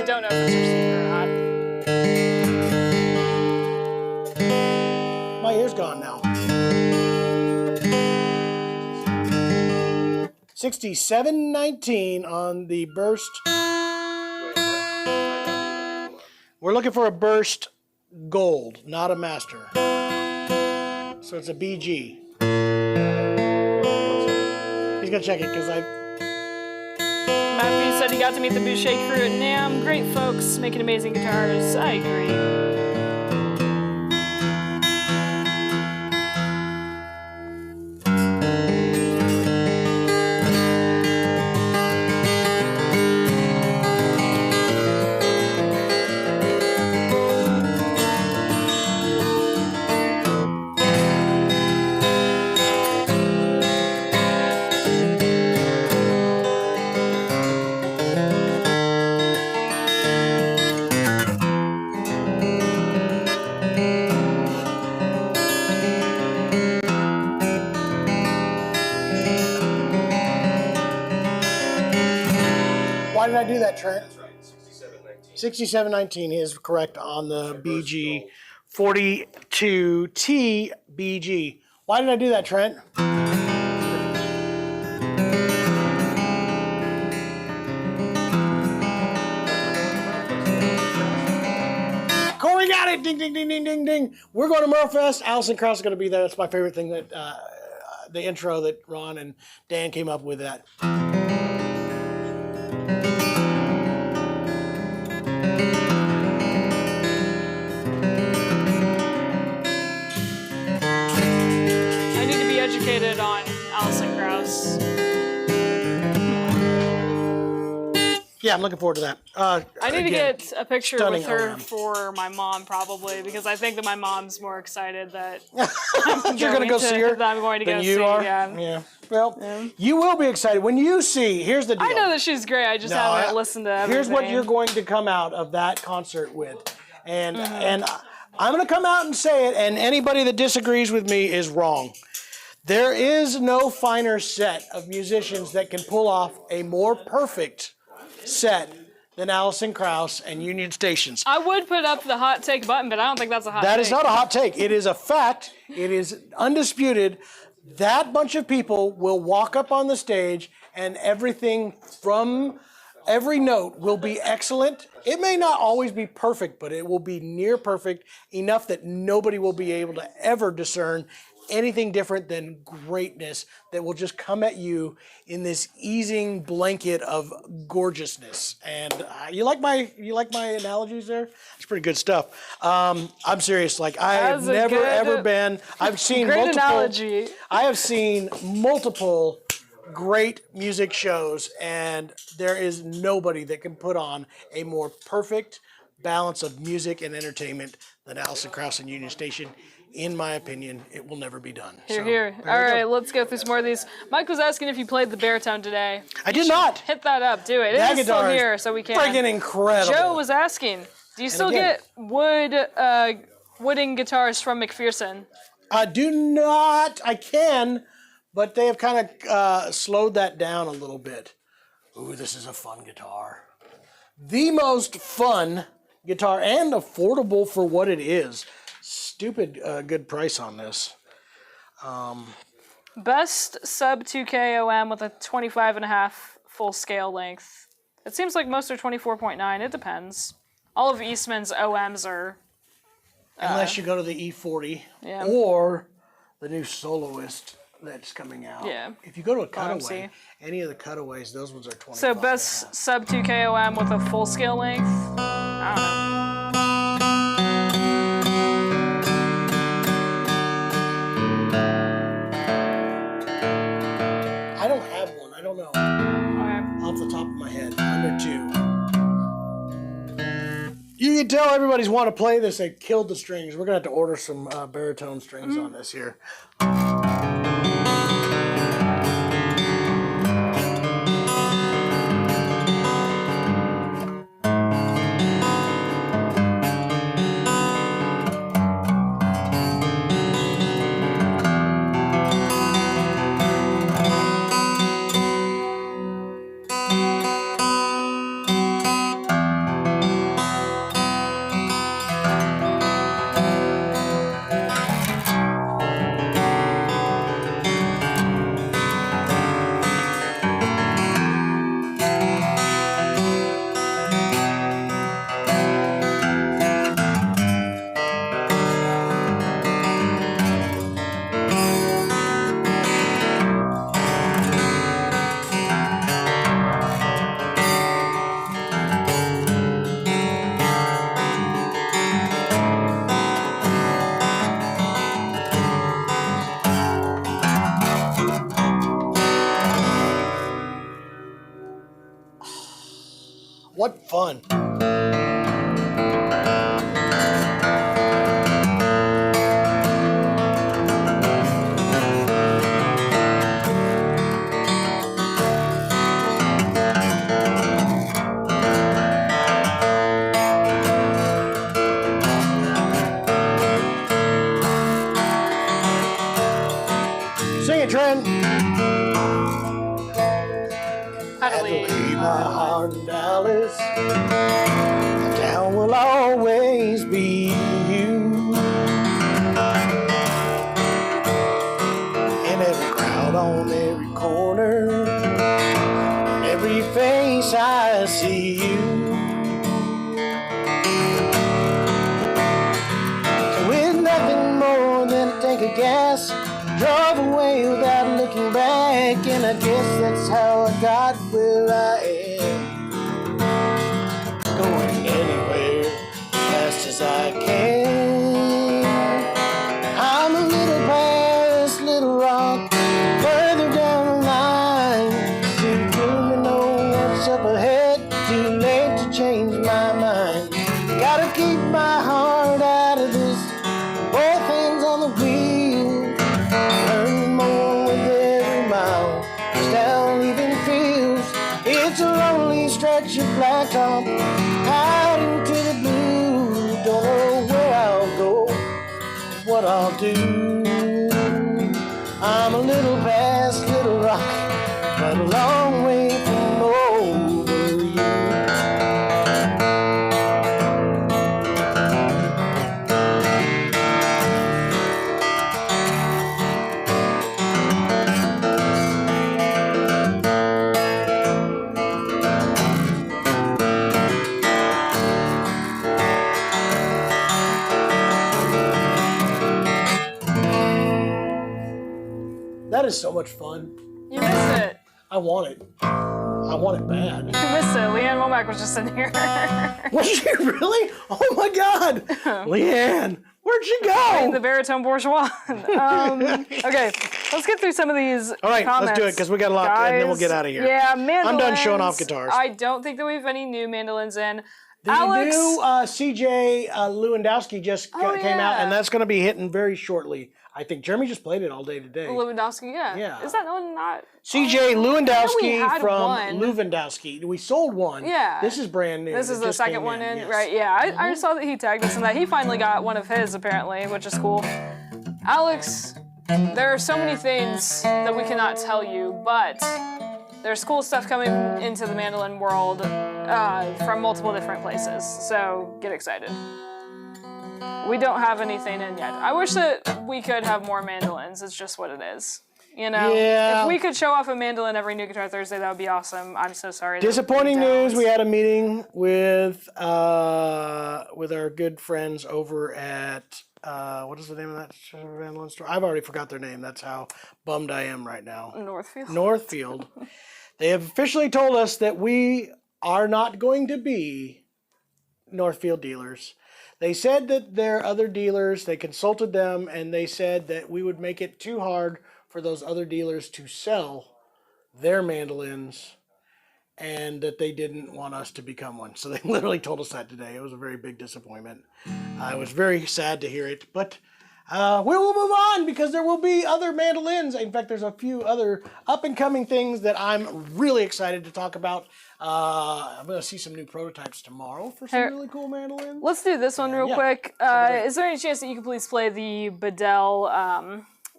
A: don't know if it's received or not.
B: My ear's gone now. 67.19 on the burst. We're looking for a burst gold, not a master. So it's a BG. He's gonna check it because
A: Matthew said he got to meet the Boucher crew at NAMM. Great folks, making amazing guitars. I agree.
B: Why did I do that, Trent? That's right, 6719 is correct on the BG 42T BG. Why did I do that, Trent? Corey got it! Ding, ding, ding, ding, ding, ding. We're going to MerleFest. Allison Krauss is going to be there. That's my favorite thing, that the intro that Ron and Dan came up with that. I'm looking forward to that.
A: I need to get a picture with
B: stunning
A: her
B: OM.
A: for my mom, probably, because I think that my mom's more excited that
B: You're going to go see her
A: that I'm going to
B: than
A: go
B: you
A: see.
B: are?
A: Yeah.
B: Well, you will be excited. When you see, here's the deal.
A: I know that she's great. I just haven't listened to everything.
B: Here's what you're going to come out of that concert with. And I'm going to come out and say it, and anybody that disagrees with me is wrong. There is no finer set of musicians that can pull off a more perfect set than Allison Krauss and Union Stations.
A: I would put up the hot take button, but I don't think that's a hot take.
B: That is not a hot take. It is a fact. It is undisputed. That bunch of people will walk up on the stage and everything from every note will be excellent. It may not always be perfect, but it will be near perfect, enough that nobody will be able to ever discern anything different than greatness that will just come at you in this easing blanket of gorgeousness. And you like my analogies there? It's pretty good stuff. I'm serious. Like I have never ever been. I've seen
A: great
B: multiple.
A: analogy.
B: I have seen multiple great music shows, and there is nobody that can put on a more perfect balance of music and entertainment than Allison Krauss and Union Station. In my opinion, it will never be done.
A: Here. All right, let's go through some more of these. Mike was asking if you played the baritone today.
B: I did not.
A: Hit that up. Do it.
B: That
A: It is still
B: guitar is
A: here, so we can.
B: Friggin' incredible.
A: Joe was asking, do you still
B: again-
A: get wooden guitars from McPherson?
B: I do not. I can, but they have kind of slowed that down a little bit. Ooh, this is a fun guitar. The most fun guitar and affordable for what it is. Stupid good price on this.
A: Best sub 2K OM with a 25.5 full scale length. It seems like most are 24.9. It depends. All of Eastman's OMs are.
B: Unless you go to the E40
A: Yeah.
B: or the new Soloist that's coming out.
A: Yeah.
B: If you go to a cutaway,
A: OMC.
B: any of the cutaways, those ones are 25.
A: So best sub 2K OM with a full scale length. I don't know.
B: I don't have one. I don't know.
A: Okay.
B: Off the top of my head, under 2. You can tell everybody's want to play this. They killed the strings. We're going to have to order some baritone strings on this here. What fun. Sing it, Trent.
A: Adelaide.
B: My heart in Dallas, town will always be you. In every crowd, on every corner, in every face I see you. So with nothing more than a tank of gas, drove away without looking back, and I guess that's how I got where I am. Going anywhere fast as I can. I'm a little past Little Rock, further down the line. Do you know what's up ahead? Do to change my mind. Gotta keep my heart out of this. Both hands on the wheel. Learning more with every mile. Just how leaving feels. It's a lonely stretch of blacktop out into the blue. Don't know where I'll go, what I'll do. I'm a little past Little Rock, but a long way from over you. That is so much fun.
A: You missed it.
B: I want it. I want it bad.
A: You missed it. Leanne Womack was just in here.
B: Was she really? Oh my God. Leanne, where'd she go?
A: The baritone bourgeois. Okay, let's get through some of these
B: All right,
A: comments.
B: let's do it because we got a lot, and then we'll get out of here.
A: Yeah, mandolins.
B: I'm done showing off guitars.
A: I don't think that we have any new mandolins in.
B: The
A: Alex,
B: new CJ Lewandowski just came out,
A: yeah.
B: and that's going to be hitting very shortly. I think Jeremy just played it all day today.
A: Lewandowski, yeah.
B: Yeah.
A: Is that one not?
B: CJ Lewandowski
A: had
B: from
A: one.
B: Lewandowski. We sold one.
A: Yeah.
B: This is brand new.
A: This is
B: It
A: the
B: just
A: second
B: came
A: one in,
B: yes.
A: right? Yeah, I saw that he tagged us in that. He finally got one of his, apparently, which is cool. Alex, there are so many things that we cannot tell you, but there's cool stuff coming into the mandolin world from multiple different places, so get excited. We don't have anything in yet. I wish that we could have more mandolins. It's just what it is. You know,
B: Yeah.
A: if we could show off a mandolin every New Guitar Thursday, that would be awesome. I'm so sorry.
B: Disappointing
A: that we
B: news.
A: don't.
B: We had a meeting with our good friends over at what is the name of that mandolin store? I've already forgot their name. That's how bummed I am right now.
A: Northfield.
B: Northfield. They have officially told us that we are not going to be Northfield dealers. They said that their other dealers, they consulted them, and they said that we would make it too hard for those other dealers to sell their mandolins, and that they didn't want us to become one. So they literally told us that today. It was a very big disappointment. I was very sad to hear it, but we will move on because there will be other mandolins. In fact, there's a few other up-and-coming things that I'm really excited to talk about. I'm going to see some new prototypes tomorrow for some really cool mandolins.
A: Let's do this one real quick. Is there any chance that you could please play the Bedell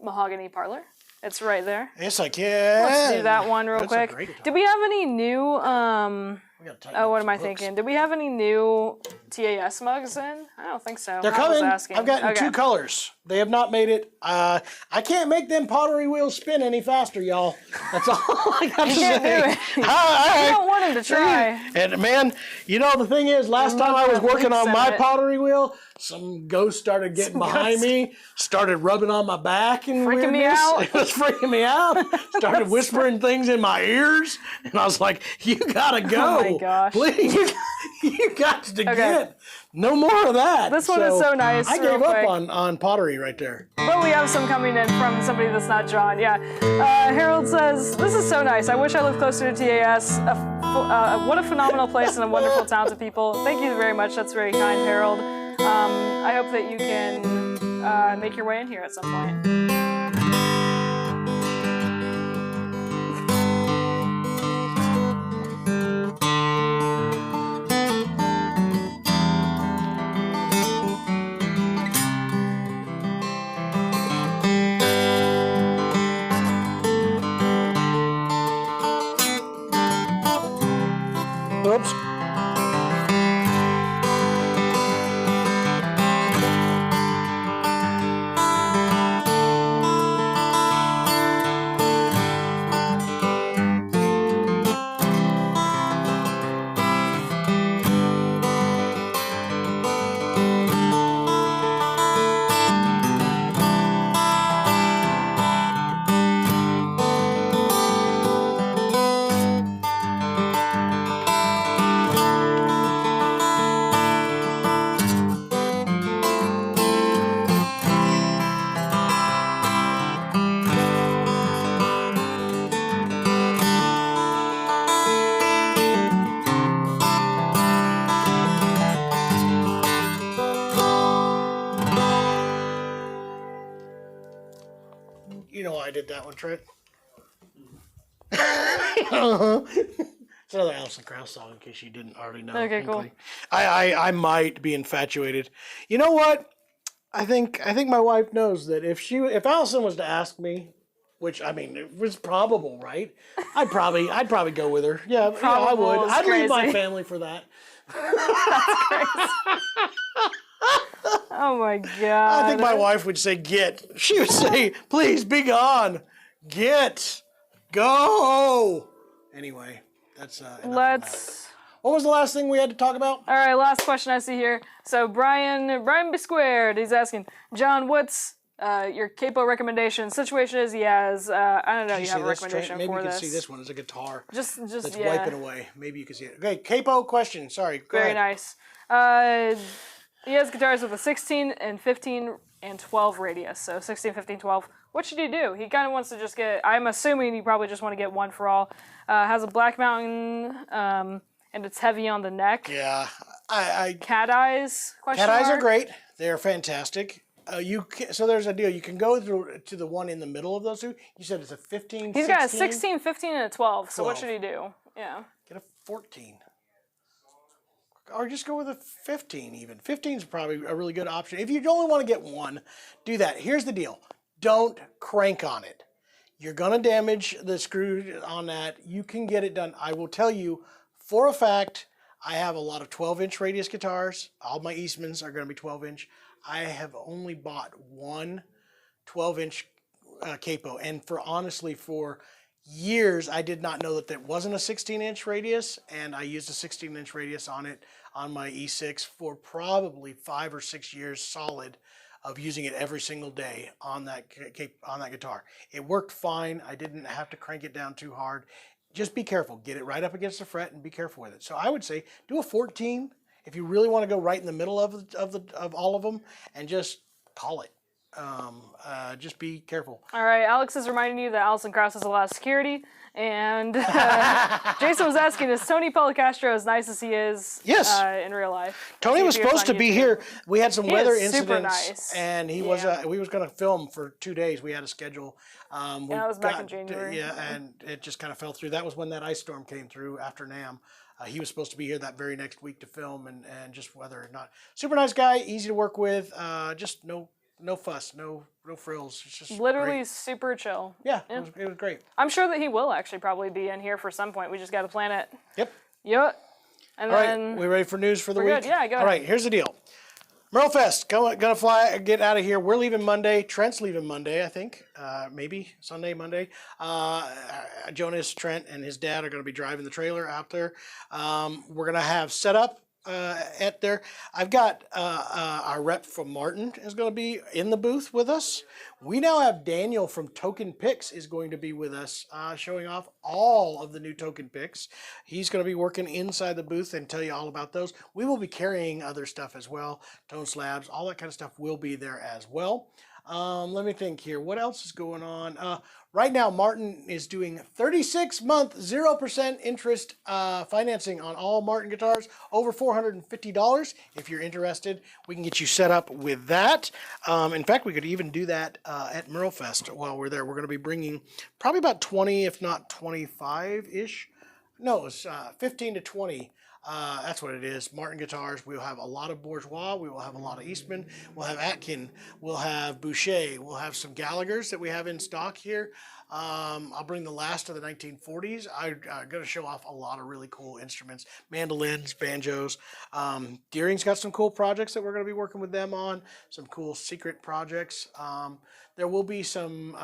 A: Mahogany Parlor? It's right there.
B: Yes, I can.
A: Let's do that one real
B: That's a
A: quick.
B: great guitar.
A: Did we have any new,
B: We gotta tighten
A: oh,
B: up
A: what
B: some
A: am I
B: hooks.
A: thinking? Did we have any new TAS mugs in? I don't think so.
B: They're
A: I was
B: coming.
A: asking.
B: I've gotten two colors. They have not made it. I can't make them pottery wheels spin any faster, y'all. That's all I got to
A: can't
B: say.
A: do it. You don't want him to try.
B: And man, you know the thing is, last time I was working on my pottery wheel, some ghost started getting behind me, started rubbing on my back and
A: Freaking me
B: weirdness.
A: out.
B: It was freaking me out. Started whispering things in my ears, and I was like, "You gotta go,
A: Oh my gosh.
B: please, you got to get no more of that."
A: This one is so nice,
B: I
A: real
B: gave up
A: quick.
B: on pottery right there.
A: But we have some coming in from somebody that's not John. Yeah. Harold says, this is so nice. I wish I lived closer to TAS. What a phenomenal place and a wonderful talented people. Thank you very much. That's very kind, Harold. I hope that you can make your way in here at some point.
B: Oops. I did that one, Trent. Uh-huh. It's another Allison Krauss song, in case you didn't already know.
A: Okay, cool.
B: I might be infatuated. You know what? I think my wife knows that if Allison was to ask me, which I mean it was probable, right? I'd probably go with her. Yeah, I would. I'd leave my family for that.
A: Oh my god.
B: I think my wife would say, "Get." She would say, "Please be gone. Get. Go." Anyway, that's enough of that. What was the last thing we had to talk about?
A: All right, last question I see here. So Brian B Squared, he's asking, John, what's your capo recommendation? Situation is he has, I don't know, you have a recommendation
B: Maybe
A: for
B: you can
A: this.
B: see this one. It's a guitar.
A: Just
B: That's
A: yeah.
B: wiping away. Maybe you can see it. Okay, capo question. Sorry. Go
A: Very
B: ahead.
A: nice. He has guitars with a 16 and 15 and 12 radius. So 16, 15, 12. What should he do? He kind of wants to just get, I'm assuming you probably just want to get one for all. Has a Black Mountain, and it's heavy on the neck.
B: Yeah.
A: Cat eyes?
B: Cat eyes are great. They are fantastic. So there's a deal. You can go through to the one in the middle of those two. You said it's a 15,
A: He's
B: 16?
A: got a 16, 15, and a 12. So what
B: 12.
A: should he do? Yeah.
B: Get a 14. Or just go with a 15 even. 15 is probably a really good option. If you only want to get one, do that. Here's the deal. Don't crank on it. You're going to damage the screw on that. You can get it done. I will tell you for a fact, I have a lot of 12-inch radius guitars. All my Eastmans are going to be 12-inch. I have only bought one 12-inch capo. And honestly, for years, I did not know that there wasn't a 16-inch radius. And I used a 16-inch radius on it on my E6 for probably 5 or 6 years solid of using it every single day on that guitar. It worked fine. I didn't have to crank it down too hard. Just be careful. Get it right up against the fret and be careful with it. So I would say do a 14 if you really want to go right in the middle of all of them, and just call it. Just be careful.
A: All right, Alex is reminding you that Allison Krauss has a lot of security, and Jason was asking, is Tony Polecastro as nice as he is in real life?
B: Tony was supposed to be here. We had some weather
A: is super
B: incidents,
A: nice.
B: and we was going to film for 2 days. We had a schedule.
A: That was back in January.
B: Yeah, and it just kind of fell through. That was when that ice storm came through after NAMM. He was supposed to be here that very next week to film, and just whether or not. Super nice guy, easy to work with, just no fuss, no frills. It's just
A: literally
B: great.
A: super chill.
B: Yeah. It was great.
A: I'm sure that he will actually probably be in here for some point. We just got to plan it.
B: Yep.
A: Yep. And
B: All
A: then
B: right, we ready for news for the week?
A: good. Yeah, go ahead.
B: All right, here's the deal. MerleFest, gonna get out of here. We're leaving Monday. Trent's leaving Monday, I think. Maybe Sunday, Monday. Jonas, Trent, and his dad are gonna be driving the trailer out there. We're gonna have set up at there. I've got our rep from Martin is going to be in the booth with us. We now have Daniel from Token Picks is going to be with us, showing off all of the new Token Picks. He's going to be working inside the booth and tell you all about those. We will be carrying other stuff as well. Tone slabs, all that kind of stuff will be there as well. Let me think here. What else is going on? Right now, Martin is doing 36-month 0% interest financing on all Martin guitars, over $450. If you're interested, we can get you set up with that. In fact, we could even do that at MerleFest while we're there. We're going to be bringing probably about 20, if not 25-ish. No, it's 15 to 20. That's what it is. Martin guitars. We'll have a lot of Bourgeois. We will have a lot of Eastman. We'll have Atkin. We'll have Boucher. We'll have some Gallaghers that we have in stock here. I'll bring the last of the 1940s. I'm going to show off a lot of really cool instruments. Mandolins, banjos. Deering's got some cool projects that we're going to be working with them on. Some cool secret projects. There will be some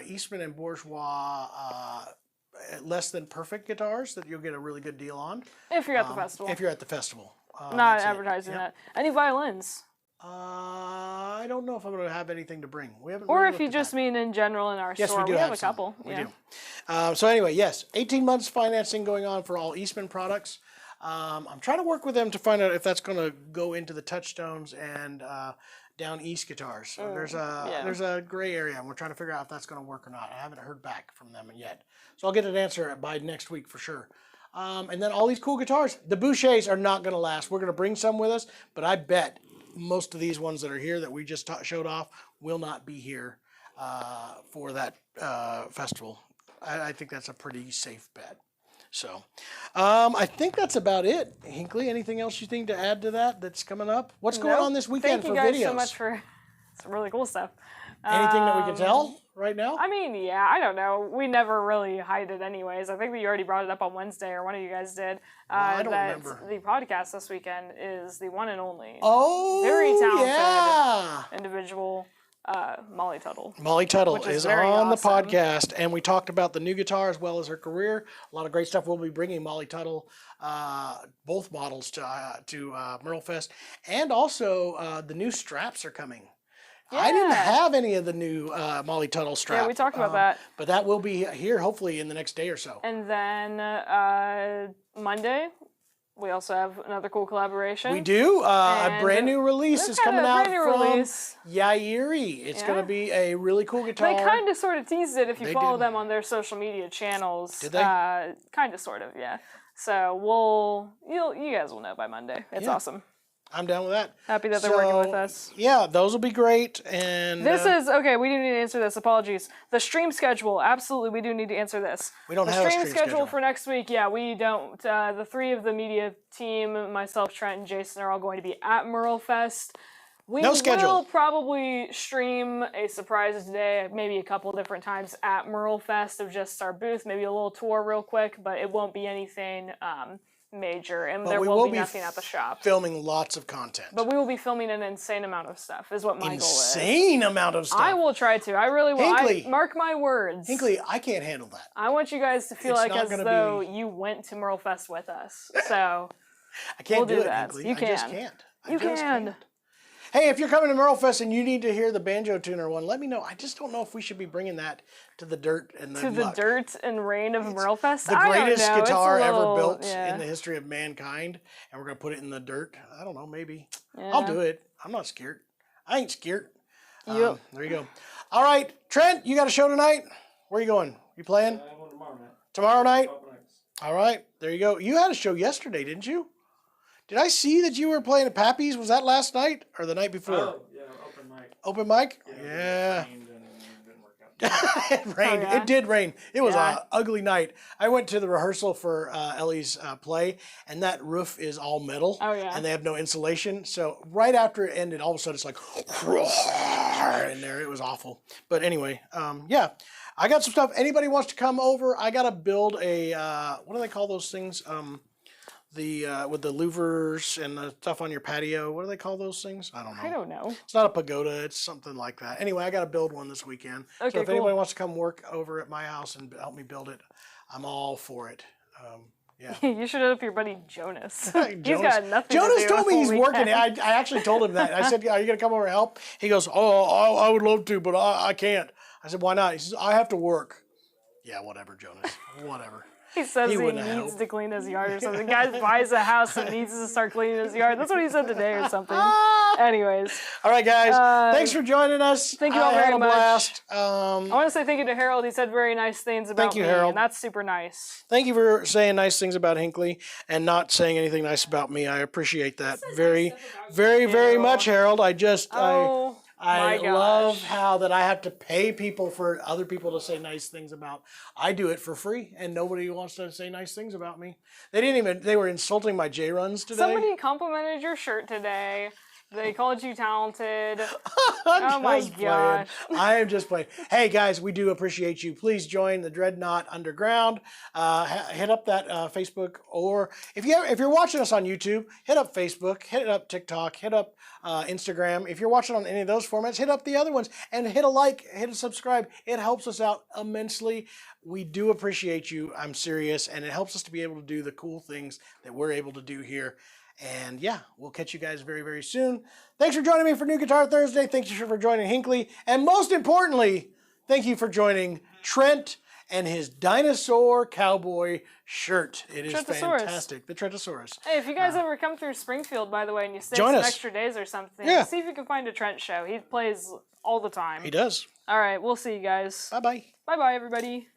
B: Eastman and Bourgeois less than perfect guitars that you'll get a really good deal on.
A: If you're at the festival.
B: If you're at the festival.
A: Not advertising that. Any violins?
B: I don't know if I'm going to have anything to bring. We haven't.
A: Or
B: really
A: if you
B: looked at
A: just
B: that.
A: mean in general in our
B: Yes,
A: store.
B: we do
A: have
B: have
A: a
B: some.
A: couple.
B: We
A: Yeah.
B: do. So anyway, yes, 18 months financing going on for all Eastman products. I'm trying to work with them to find out if that's going to go into the Touchstones and down east guitars. So there's a gray area, and we're trying to figure out if that's going to work or not. I haven't heard back from them yet, so I'll get an answer by next week for sure. And then all these cool guitars. The Bouchers are not going to last. We're going to bring some with us, but I bet most of these ones that are here that we just showed off will not be here for that festival. I think that's a pretty safe bet. So, I think that's about it. Hinkley, anything else you think to add to that that's coming up? What's going on this weekend for videos?
A: Thank you guys so much for some really cool stuff.
B: Anything that we can tell right now?
A: I mean, yeah, I don't know. We never really hide it anyways. I think that you already brought it up on Wednesday, or one of you guys did.
B: I don't remember.
A: The podcast this weekend is the one and only,
B: very
A: talented individual, Molly Tuttle.
B: Molly Tuttle is on the
A: awesome.
B: podcast, and we talked about the new guitar as well as her career. A lot of great stuff. We'll be bringing Molly Tuttle, both models to MerleFest, and also the new straps are coming.
A: Yeah.
B: I didn't have any of the new Molly Tuttle straps.
A: Yeah, we talked about that.
B: But that will be here hopefully in the next day or so.
A: And then Monday, we also have another cool collaboration.
B: We do. A brand new release is coming out from Yairi. It's going to be a really cool guitar.
A: They kind of sort of teased it if you follow them on their social media channels.
B: Did they?
A: Kind of sort of, yeah. So you guys will know by Monday. It's awesome.
B: I'm down with that.
A: Happy that they're working with us.
B: Yeah, those will be great. And
A: this is okay. We do need to answer this. Apologies. The stream schedule. Absolutely, we do need to answer this.
B: We don't have
A: the
B: a
A: stream schedule for next week. Yeah, we don't. The three of the media team, myself, Trent, and Jason, are all going to be at MerleFest. We will probably stream a surprise today, maybe a couple different times at MerleFest of just our booth, maybe a little tour real quick, but it won't be anything major, and there will be nothing at the shop.
B: Filming lots of content.
A: But we will be filming an insane amount of stuff, is what my goal is.
B: Insane amount of stuff.
A: I will try to. I really will.
B: Hinkley,
A: mark my words.
B: Hinkley, I can't handle that.
A: I want you guys to feel like as though you went to MerleFest with us. So
B: I can't do
A: that.
B: Hinkley.
A: You can.
B: I just can't.
A: You can.
B: Hey, if you're coming to MerleFest and you need to hear the banjo tuner one, let me know. I just don't know if we should be bringing that to the dirt and the muck.
A: The dirt and rain of MerleFest?
B: The greatest guitar ever built in the history of mankind, and we're going to put it in the dirt. I don't know, maybe. Yeah. I'll do it. I'm not scared. I ain't scared. There you go. All right, Trent, you got a show tonight? Where are you going? You playing?
D: I'm going tomorrow night.
B: Tomorrow night? All right, there you go. You had a show yesterday, didn't you? Did I see that you were playing at Pappy's? Was that last night or the night before?
D: Oh, yeah, open mic.
B: Open mic?
D: Yeah. It rained and it didn't work out.
B: It rained. It did rain. It was an ugly night. I went to the rehearsal for Ellie's play, and that roof is all metal.
A: Oh, yeah.
B: And they have no insulation. So right after it ended, all of a sudden it's like, in there. It was awful. But anyway, yeah. I got some stuff. Anybody wants to come over? I got to build a, what do they call those things? With the louvers and the stuff on your patio. What do they call those things? I don't know.
A: I don't know.
B: It's not a pagoda. It's something like that. Anyway, I got to build one this weekend.
A: Okay,
B: so if anybody wants to come work over at my house and help me build it, I'm all for it. Yeah.
A: You should hit up your buddy Jonas. He's got nothing
B: Jonas
A: to do
B: told me he's working. I actually told him that. I said, are you going to come over and help? He goes, I would love to, but I can't. I said, why not? He says, I have to work. Yeah, whatever, Jonas. Whatever.
A: He says he needs to clean his yard or something. The guy buys a house and needs to start cleaning his yard. That's what he said today or something. Anyways.
B: All right, guys. Thanks for joining us.
A: Thank you all very much.
B: Blast.
A: I want to say thank you to Harold. He said very nice things about me.
B: Harold.
A: And that's super nice.
B: Thank you for saying nice things about Hinkley and not saying anything nice about me. I appreciate that very, very, very much, Harold. I love how that I have to pay people for other people to say nice things about. I do it for free, and nobody wants to say nice things about me. They were insulting my J-runs today.
A: Somebody complimented your shirt today. They called you talented. Oh my gosh.
B: I am just playing. Hey guys, we do appreciate you. Please join the Dreadnought Underground. Hit up that Facebook, or if you're watching us on YouTube, hit up Facebook, hit up TikTok, hit up Instagram. If you're watching on any of those formats, hit up the other ones and hit a like, hit a subscribe. It helps us out immensely. We do appreciate you. I'm serious, and it helps us to be able to do the cool things that we're able to do here. And yeah, we'll catch you guys very, very soon. Thanks for joining me for New Guitar Thursday. Thank you for joining Hinkley. And most importantly, thank you for joining Trent and his dinosaur cowboy shirt. It is fantastic. The Trentosaurus.
A: Hey, if you guys ever come through Springfield, by the way, and you stay some extra days or something, see if you can find a Trent show. He plays all the time.
B: He does.
A: All right, we'll see you guys.
B: Bye-bye.
A: Bye-bye, everybody.